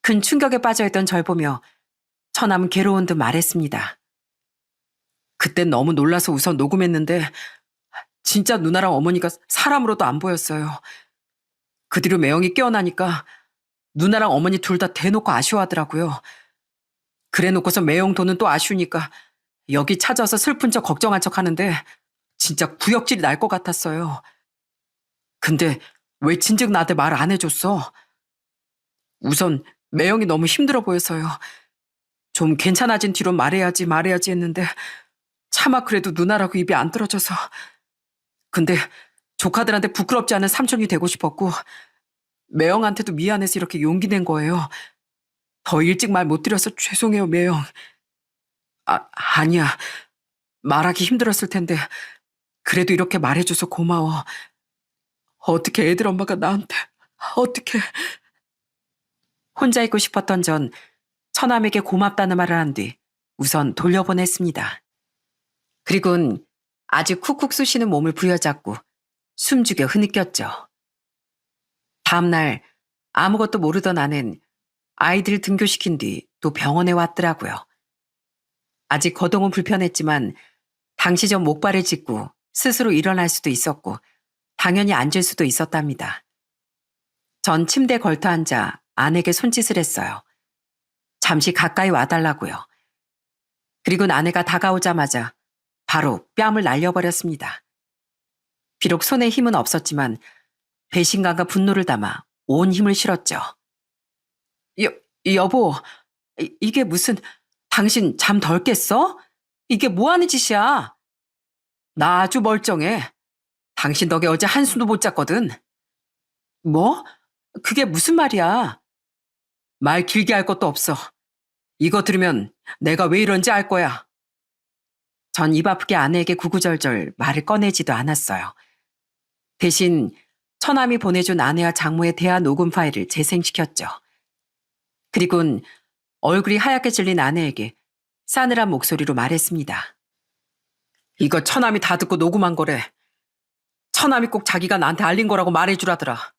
[SPEAKER 1] 큰 충격에 빠져있던 절 보며 처남은 괴로운 듯 말했습니다. 그땐 너무 놀라서 우선 녹음했는데 진짜 누나랑 어머니가 사람으로도 안 보였어요. 그 뒤로 매형이 깨어나니까 누나랑 어머니 둘 다 대놓고 아쉬워하더라고요. 그래놓고서 매형 돈은 또 아쉬우니까 여기 찾아와서 슬픈 척 걱정한 척 하는데 진짜 구역질이 날 것 같았어요. 근데 왜 진즉 나한테 말 안 해줬어? 우선 매형이 너무 힘들어 보여서요. 좀 괜찮아진 뒤로 말해야지 했는데 차마 그래도 누나라고 입이 안 떨어져서. 근데 조카들한테 부끄럽지 않은 삼촌이 되고 싶었고 매형한테도 미안해서 이렇게 용기 낸 거예요. 더 일찍 말 못 드려서 죄송해요, 매형. 아니야. 말하기 힘들었을 텐데 그래도 이렇게 말해줘서 고마워. 어떻게 애들 엄마가 나한테 어떻게. 혼자 있고 싶었던 전 처남에게 고맙다는 말을 한 뒤 우선 돌려보냈습니다. 그리곤 아직 쿡쿡 쑤시는 몸을 부여잡고 숨죽여 흐느꼈죠. 다음날 아무것도 모르던 아는 아이들 등교시킨 뒤 또 병원에 왔더라고요. 아직 거동은 불편했지만 당시 전 목발을 짚고 스스로 일어날 수도 있었고 당연히 앉을 수도 있었답니다. 전 침대에 걸터 앉아 아내에게 손짓을 했어요. 잠시 가까이 와달라고요. 그리고 아내가 다가오자마자 바로 뺨을 날려버렸습니다. 비록 손에 힘은 없었지만 배신감과 분노를 담아 온 힘을 실었죠. 여보, 이게 무슨, 당신 잠 덜 깼어? 이게 뭐 하는 짓이야? 나 아주 멀쩡해. 당신 덕에 어제 한숨도 못 잤거든. 뭐? 그게 무슨 말이야? 말 길게 할 것도 없어. 이거 들으면 내가 왜 이런지 알 거야. 전 입 아프게 아내에게 구구절절 말을 꺼내지도 않았어요. 대신 처남이 보내준 아내와 장모의 대화 녹음 파일을 재생시켰죠. 그리곤 얼굴이 하얗게 질린 아내에게 싸늘한 목소리로 말했습니다. 이거 처남이 다 듣고 녹음한 거래. 처남이 꼭 자기가 나한테 알린 거라고 말해주라더라.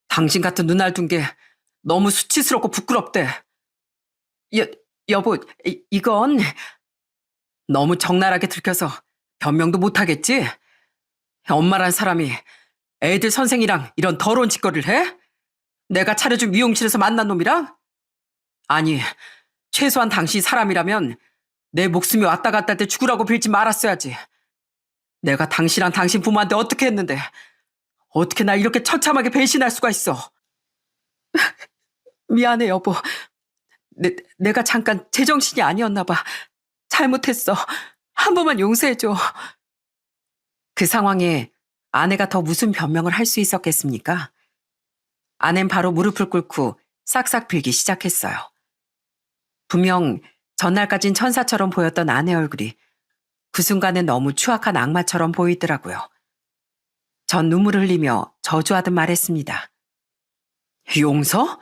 [SPEAKER 1] 당신 같은 눈알 둔 게 너무 수치스럽고 부끄럽대. 여보, 이건 너무 적나라하게 들켜서 변명도 못하겠지? 엄마란 사람이 애들 선생이랑 이런 더러운 짓거리를 해? 내가 차려준 미용실에서 만난 놈이랑? 아니, 최소한 당신이 사람이라면 내 목숨이 왔다 갔다 할 때 죽으라고 빌지 말았어야지. 내가 당신이랑 당신 부모한테 어떻게 했는데 어떻게 날 이렇게 처참하게 배신할 수가 있어. 미안해, 여보. 내가 잠깐 제정신이 아니었나 봐. 잘못했어. 한 번만 용서해줘. 그 상황에 아내가 더 무슨 변명을 할 수 있었겠습니까? 아낸 바로 무릎을 꿇고 싹싹 빌기 시작했어요. 분명 전날까진 천사처럼 보였던 아내 얼굴이 그 순간엔 너무 추악한 악마처럼 보이더라고요. 전 눈물을 흘리며 저주하듯 말했습니다. 용서?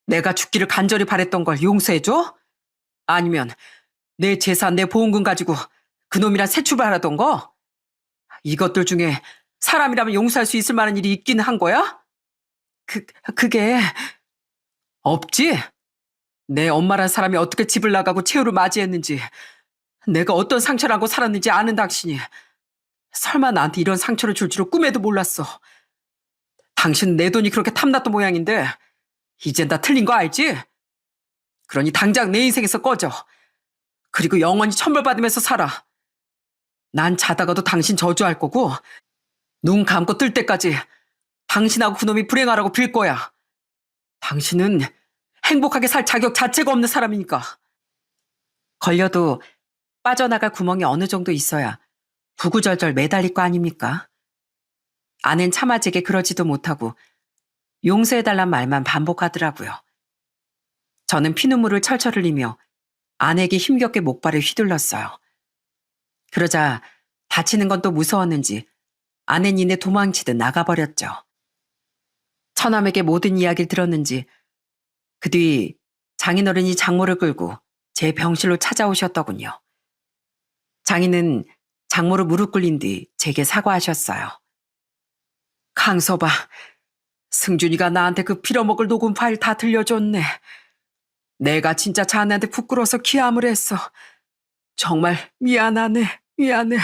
[SPEAKER 1] 내가 죽기를 간절히 바랬던 걸 용서해줘? 아니면 내 재산, 내 보험금 가지고 그놈이랑 새 출발하던 거? 이것들 중에 사람이라면 용서할 수 있을 만한 일이 있기는 한 거야? 그게 없지? 내 엄마란 사람이 어떻게 집을 나가고 최후를 맞이했는지, 내가 어떤 상처를 안고 살았는지 아는 당신이 설마 나한테 이런 상처를 줄 줄은 꿈에도 몰랐어. 당신은 내 돈이 그렇게 탐났던 모양인데 이젠 다 틀린 거 알지? 그러니 당장 내 인생에서 꺼져. 그리고 영원히 천벌받으면서 살아. 난 자다가도 당신 저주할 거고 눈 감고 뜰 때까지 당신하고 그놈이 불행하라고 빌 거야. 당신은 행복하게 살 자격 자체가 없는 사람이니까. 걸려도 빠져나갈 구멍이 어느 정도 있어야 구구절절 매달릴 거 아닙니까? 아낸 차마제게 그러지도 못하고 용서해달란 말만 반복하더라고요. 저는 피눈물을 철철 흘리며 아내에게 힘겹게 목발을 휘둘렀어요. 그러자 다치는 건 또 무서웠는지 아내는 이내 도망치듯 나가버렸죠. 처남에게 모든 이야기를 들었는지 그 뒤 장인어른이 장모를 끌고 제 병실로 찾아오셨더군요. 장인은 장모를 무릎 꿇린 뒤 제게 사과하셨어요. 강서봐, 승준이가 나한테 그 빌어먹을 녹음 파일 다 들려줬네. 내가 진짜 자네한테 부끄러워서 기함을 했어. 정말 미안하네, 미안해.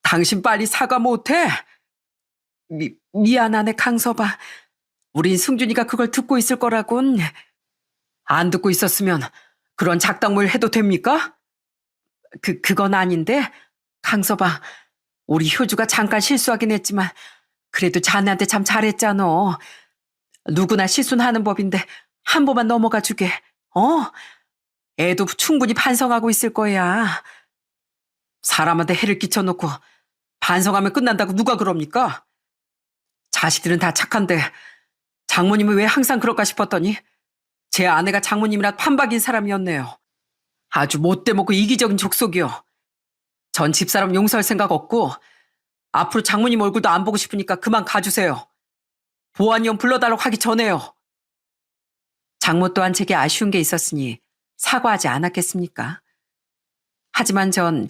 [SPEAKER 1] 당신 빨리 사과 못해? 미안하네, 강서봐. 우린 승준이가 그걸 듣고 있을 거라곤. 안 듣고 있었으면 그런 작당물 해도 됩니까? 그건 아닌데. 강서봐, 우리 효주가 잠깐 실수하긴 했지만 그래도 자네한테 참 잘했잖아. 누구나 실수는 하는 법인데 한 번만 넘어가 주게. 애도 충분히 반성하고 있을 거야. 사람한테 해를 끼쳐놓고 반성하면 끝난다고 누가 그럽니까? 자식들은 다 착한데 장모님은 왜 항상 그럴까 싶었더니 제 아내가 장모님이랑 판박인 사람이었네요. 아주 못돼 먹고 이기적인 족속이요. 전 집사람 용서할 생각 없고 앞으로 장모님 얼굴도 안 보고 싶으니까 그만 가주세요. 보안위원 불러달라고 하기 전에요. 장모 또한 제게 아쉬운 게 있었으니 사과하지 않았겠습니까? 하지만 전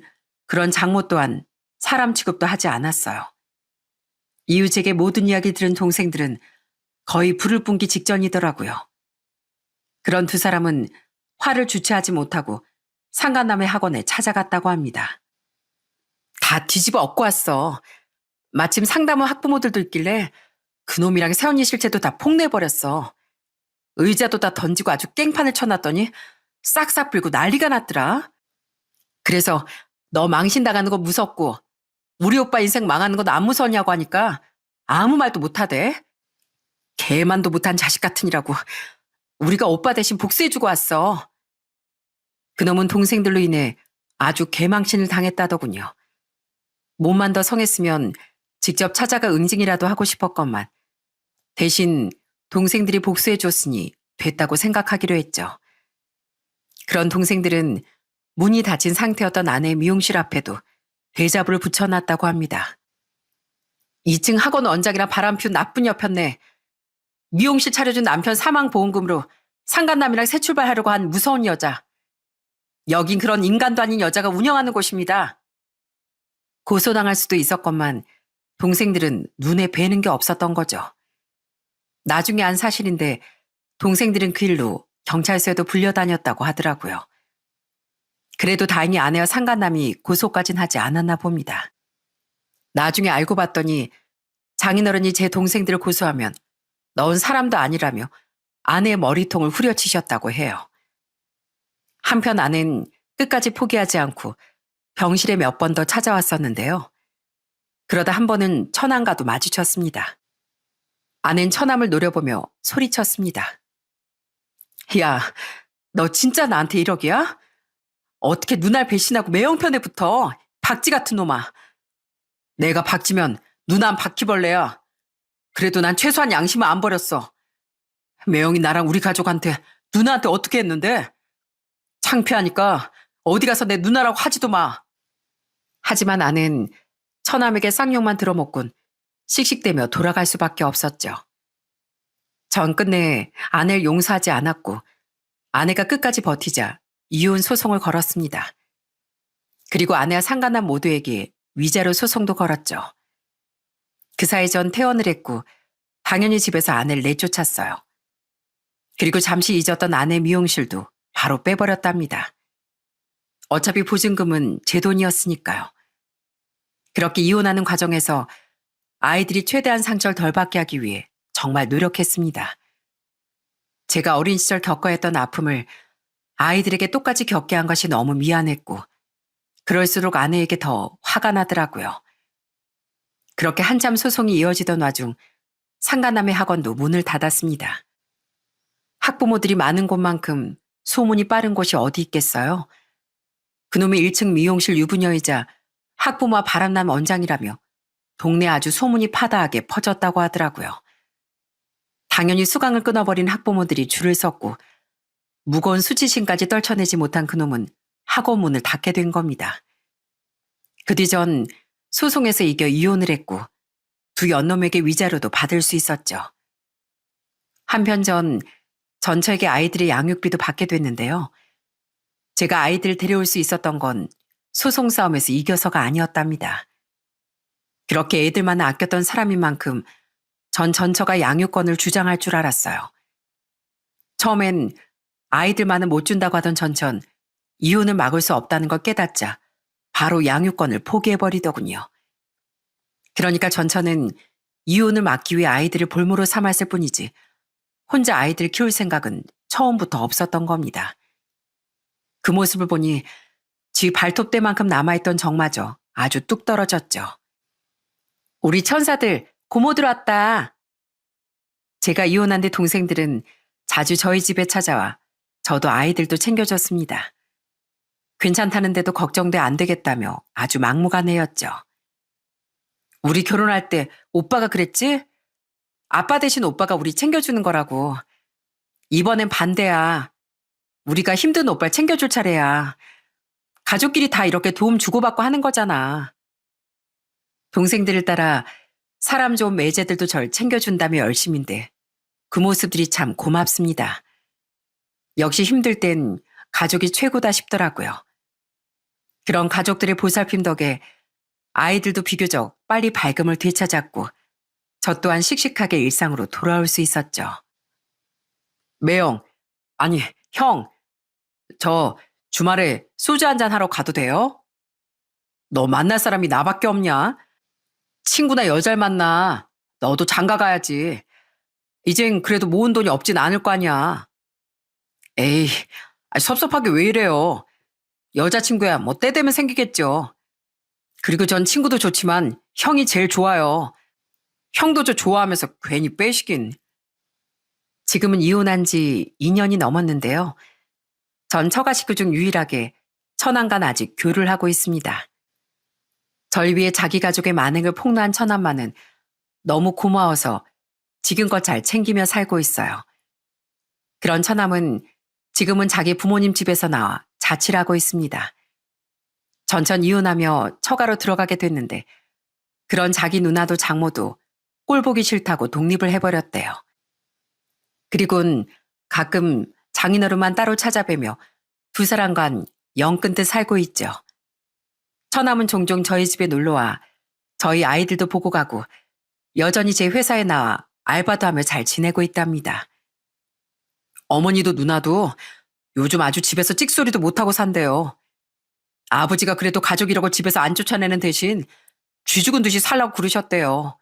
[SPEAKER 1] 그런 장모 또한 사람 취급도 하지 않았어요. 이후 제게 모든 이야기 들은 동생들은 거의 불을 뿜기 직전이더라고요. 그런 두 사람은 화를 주체하지 못하고 상간남의 학원에 찾아갔다고 합니다. 다 뒤집어 엎고 왔어. 마침 상담원 학부모들도 있길래 그놈이랑 새언니 실체도 다 폭내버렸어. 의자도 다 던지고 아주 깽판을 쳐놨더니 싹싹 빌고 난리가 났더라. 그래서 너 망신당하는 거 무섭고 우리 오빠 인생 망하는 건 안 무서웠냐고 하니까 아무 말도 못하대. 개만도 못한 자식 같으니라고 우리가 오빠 대신 복수해주고 왔어. 그놈은 동생들로 인해 아주 개망신을 당했다더군요. 몸만 더 성했으면 직접 찾아가 응징이라도 하고 싶었건만 대신 동생들이 복수해줬으니 됐다고 생각하기로 했죠. 그런 동생들은 문이 닫힌 상태였던 아내의 미용실 앞에도 대자보를 붙여놨다고 합니다. 2층 학원 원장이랑 바람피운 나쁜 여편네. 미용실 차려준 남편 사망보험금으로 상간남이랑 새 출발하려고 한 무서운 여자. 여긴 그런 인간도 아닌 여자가 운영하는 곳입니다. 고소당할 수도 있었건만 동생들은 눈에 뵈는 게 없었던 거죠. 나중에 안 사실인데 동생들은 그 일로 경찰서에도 불려다녔다고 하더라고요. 그래도 다행히 아내와 상간남이 고소까진 하지 않았나 봅니다. 나중에 알고 봤더니 장인어른이 제 동생들을 고소하면 넣은 사람도 아니라며 아내의 머리통을 후려치셨다고 해요. 한편 아내는 끝까지 포기하지 않고 병실에 몇 번 더 찾아왔었는데요. 그러다 한 번은 처남과도 마주쳤습니다. 아내는 처남을 노려보며 소리쳤습니다. 야, 너 진짜 나한테 1억이야? 어떻게 누날 배신하고 매형편에 붙어? 박쥐 같은 놈아. 내가 박쥐면 누난 바퀴벌레야. 그래도 난 최소한 양심은 안 버렸어. 매형이 나랑 우리 가족한테 누나한테 어떻게 했는데? 창피하니까 어디 가서 내 누나라고 하지도 마. 하지만 나는 처남에게 쌍욕만 들어먹곤 씩씩대며 돌아갈 수밖에 없었죠. 전 끝내 아내를 용서하지 않았고 아내가 끝까지 버티자 이혼 소송을 걸었습니다. 그리고 아내와 상간남 모두에게 위자료 소송도 걸었죠. 그 사이 전 퇴원을 했고 당연히 집에서 아내를 내쫓았어요. 그리고 잠시 잊었던 아내 미용실도 바로 빼버렸답니다. 어차피 보증금은 제 돈이었으니까요. 그렇게 이혼하는 과정에서 아이들이 최대한 상처를 덜 받게 하기 위해 정말 노력했습니다. 제가 어린 시절 겪어야 했던 아픔을 아이들에게 똑같이 겪게 한 것이 너무 미안했고 그럴수록 아내에게 더 화가 나더라고요. 그렇게 한참 소송이 이어지던 와중 상간남의 학원도 문을 닫았습니다. 학부모들이 많은 곳만큼 소문이 빠른 곳이 어디 있겠어요? 그놈이 1층 미용실 유부녀이자 학부모와 바람난 원장이라며 동네 아주 소문이 파다하게 퍼졌다고 하더라고요. 당연히 수강을 끊어버린 학부모들이 줄을 섰고 무거운 수치심까지 떨쳐내지 못한 그놈은 학원 문을 닫게 된 겁니다. 그 뒤 전 소송에서 이겨 이혼을 했고 두 연놈에게 위자료도 받을 수 있었죠. 한편 전처에게 아이들의 양육비도 받게 됐는데요. 제가 아이들을 데려올 수 있었던 건 소송 싸움에서 이겨서가 아니었답니다. 그렇게 애들만 아꼈던 사람인 만큼 전 전처가 양육권을 주장할 줄 알았어요. 처음엔 아이들만은 못 준다고 하던 전처는 이혼을 막을 수 없다는 걸 깨닫자 바로 양육권을 포기해버리더군요. 그러니까 전처는 이혼을 막기 위해 아이들을 볼모로 삼았을 뿐이지 혼자 아이들 키울 생각은 처음부터 없었던 겁니다. 그 모습을 보니 쥐 발톱대만큼 남아있던 정마저 아주 뚝 떨어졌죠. 우리 천사들 고모들 왔다. 제가 이혼한 뒤 동생들은 자주 저희 집에 찾아와 저도 아이들도 챙겨줬습니다. 괜찮다는데도 걱정돼 안 되겠다며 아주 막무가내였죠. 우리 결혼할 때 오빠가 그랬지? 아빠 대신 오빠가 우리 챙겨주는 거라고. 이번엔 반대야. 우리가 힘든 오빠를 챙겨줄 차례야. 가족끼리 다 이렇게 도움 주고받고 하는 거잖아. 동생들을 따라 사람 좋은 매제들도 절 챙겨준다며 열심인데 그 모습들이 참 고맙습니다. 역시 힘들 땐 가족이 최고다 싶더라고요. 그런 가족들의 보살핌 덕에 아이들도 비교적 빨리 밝음을 되찾았고 저 또한 씩씩하게 일상으로 돌아올 수 있었죠. 매영, 아니 형, 저 주말에 소주 한잔 하러 가도 돼요? 너 만날 사람이 나밖에 없냐? 친구나 여자를 만나. 너도 장가 가야지. 이젠 그래도 모은 돈이 없진 않을 거 아니야. 에이, 섭섭하게 왜 이래요. 여자친구야 뭐 때 되면 생기겠죠. 그리고 전 친구도 좋지만 형이 제일 좋아요. 형도 저 좋아하면서 괜히 빼시긴. 지금은 이혼한 지 2년이 넘었는데요. 전 처가 식구 중 유일하게 처남과 아직 교류를 하고 있습니다. 절 위해 자기 가족의 만행을 폭로한 처남만은 너무 고마워서 지금껏 잘 챙기며 살고 있어요. 그런 처남은 지금은 자기 부모님 집에서 나와 자취를 하고 있습니다. 전천 이혼하며 처가로 들어가게 됐는데 그런 자기 누나도 장모도 꼴 보기 싫다고 독립을 해버렸대요. 그리곤 가끔 장인어른만 따로 찾아뵈며 두 사람간 영 끊듯 살고 있죠. 처남은 종종 저희 집에 놀러와 저희 아이들도 보고 가고 여전히 제 회사에 나와 알바도 하며 잘 지내고 있답니다. 어머니도 누나도 요즘 아주 집에서 찍소리도 못하고 산대요. 아버지가 그래도 가족이라고 집에서 안 쫓아내는 대신 쥐 죽은 듯이 살라고 그러셨대요.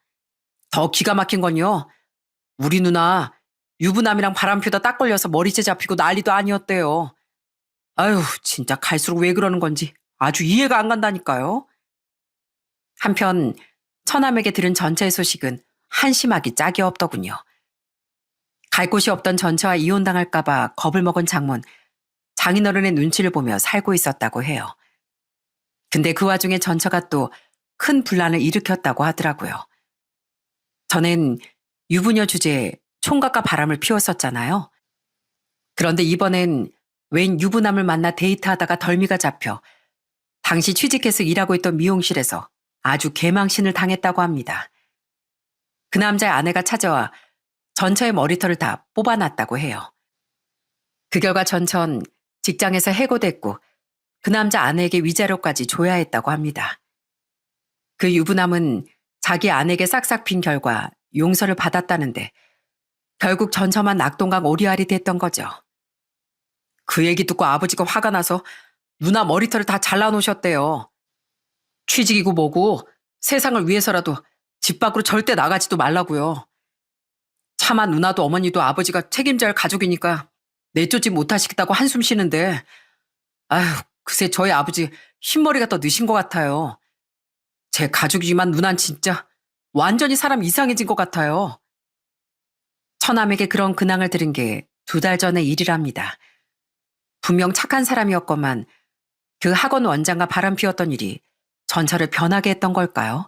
[SPEAKER 1] 더 기가 막힌 건요. 우리 누나 유부남이랑 바람 피우다 딱 걸려서 머리채 잡히고 난리도 아니었대요. 아유, 진짜 갈수록 왜 그러는 건지 아주 이해가 안 간다니까요. 한편 처남에게 들은 전처의 소식은 한심하기 짝이 없더군요. 갈 곳이 없던 전처와 이혼당할까봐 겁을 먹은 장모는 장인어른의 눈치를 보며 살고 있었다고 해요. 근데 그 와중에 전처가 또 큰 분란을 일으켰다고 하더라고요. 전엔 유부녀 주제에 총각과 바람을 피웠었잖아요. 그런데 이번엔 웬 유부남을 만나 데이트하다가 덜미가 잡혀 당시 취직해서 일하고 있던 미용실에서 아주 개망신을 당했다고 합니다. 그 남자의 아내가 찾아와 전처의 머리털을 다 뽑아놨다고 해요. 그 결과 전처는 직장에서 해고됐고 그 남자 아내에게 위자료까지 줘야 했다고 합니다. 그 유부남은 자기 아내에게 싹싹 빈 결과 용서를 받았다는데 결국 전처만 낙동강 오리알이 됐던 거죠. 그 얘기 듣고 아버지가 화가 나서 누나 머리털을 다 잘라놓으셨대요. 취직이고 뭐고 세상을 위해서라도 집 밖으로 절대 나가지도 말라고요. 차마 누나도 어머니도 아버지가 책임져야 할 가족이니까 내쫓지 못하시겠다고 한숨 쉬는데 아휴, 그새 저희 아버지 흰머리가 더 느신 것 같아요. 제 가족이지만 누난 진짜 완전히 사람 이상해진 것 같아요. 처남에게 그런 근황을 들은 게 2달 전의 일이랍니다. 분명 착한 사람이었건만 그 학원 원장과 바람 피웠던 일이 전처를 변하게 했던 걸까요?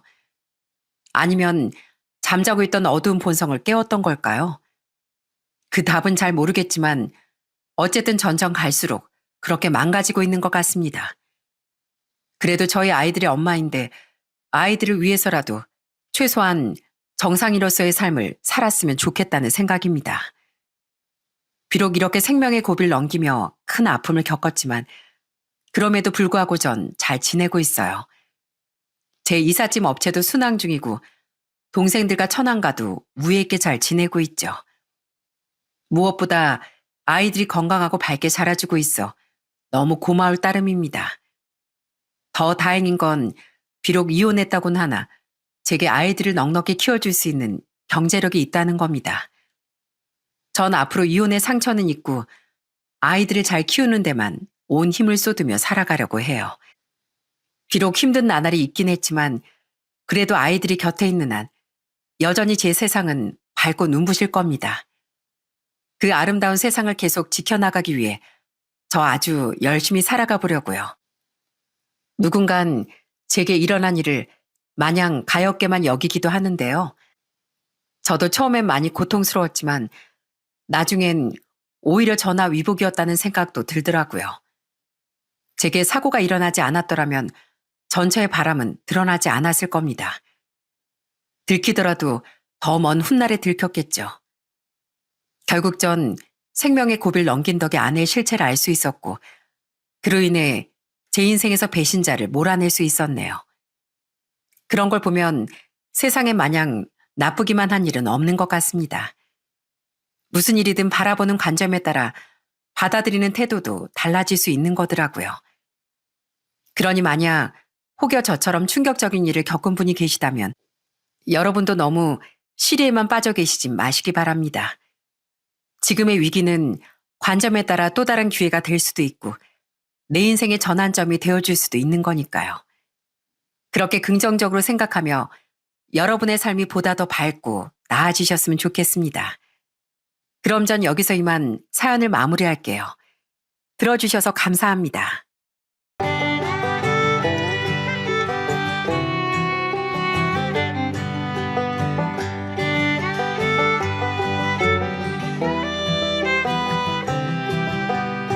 [SPEAKER 1] 아니면 잠자고 있던 어두운 본성을 깨웠던 걸까요? 그 답은 잘 모르겠지만 어쨌든 점점 갈수록 그렇게 망가지고 있는 것 같습니다. 그래도 저희 아이들의 엄마인데 아이들을 위해서라도 최소한 정상인으로서의 삶을 살았으면 좋겠다는 생각입니다. 비록 이렇게 생명의 고비를 넘기며 큰 아픔을 겪었지만 그럼에도 불구하고 전 잘 지내고 있어요. 제 이삿짐 업체도 순항 중이고 동생들과 처남과도 우애 있게 잘 지내고 있죠. 무엇보다 아이들이 건강하고 밝게 자라주고 있어 너무 고마울 따름입니다. 더 다행인 건 비록 이혼했다곤 하나 제게 아이들을 넉넉히 키워줄 수 있는 경제력이 있다는 겁니다. 전 앞으로 이혼의 상처는 있고 아이들을 잘 키우는 데만 온 힘을 쏟으며 살아가려고 해요. 비록 힘든 나날이 있긴 했지만 그래도 아이들이 곁에 있는 한 여전히 제 세상은 밝고 눈부실 겁니다. 그 아름다운 세상을 계속 지켜나가기 위해 저 아주 열심히 살아가 보려고요. 누군간 제게 일어난 일을 마냥 가엾게만 여기기도 하는데요. 저도 처음엔 많이 고통스러웠지만 나중엔 오히려 저나 위복이었다는 생각도 들더라고요. 제게 사고가 일어나지 않았더라면 전처의 바람은 드러나지 않았을 겁니다. 들키더라도 더 먼 훗날에 들켰겠죠. 결국 전 생명의 고비를 넘긴 덕에 아내의 실체를 알 수 있었고 그로 인해 제 인생에서 배신자를 몰아낼 수 있었네요. 그런 걸 보면 세상에 마냥 나쁘기만 한 일은 없는 것 같습니다. 무슨 일이든 바라보는 관점에 따라 받아들이는 태도도 달라질 수 있는 거더라고요. 그러니 만약 혹여 저처럼 충격적인 일을 겪은 분이 계시다면 여러분도 너무 시리에만 빠져 계시지 마시기 바랍니다. 지금의 위기는 관점에 따라 또 다른 기회가 될 수도 있고 내 인생의 전환점이 되어줄 수도 있는 거니까요. 그렇게 긍정적으로 생각하며 여러분의 삶이 보다 더 밝고 나아지셨으면 좋겠습니다. 그럼 전 여기서 이만 사연을 마무리할게요. 들어주셔서 감사합니다.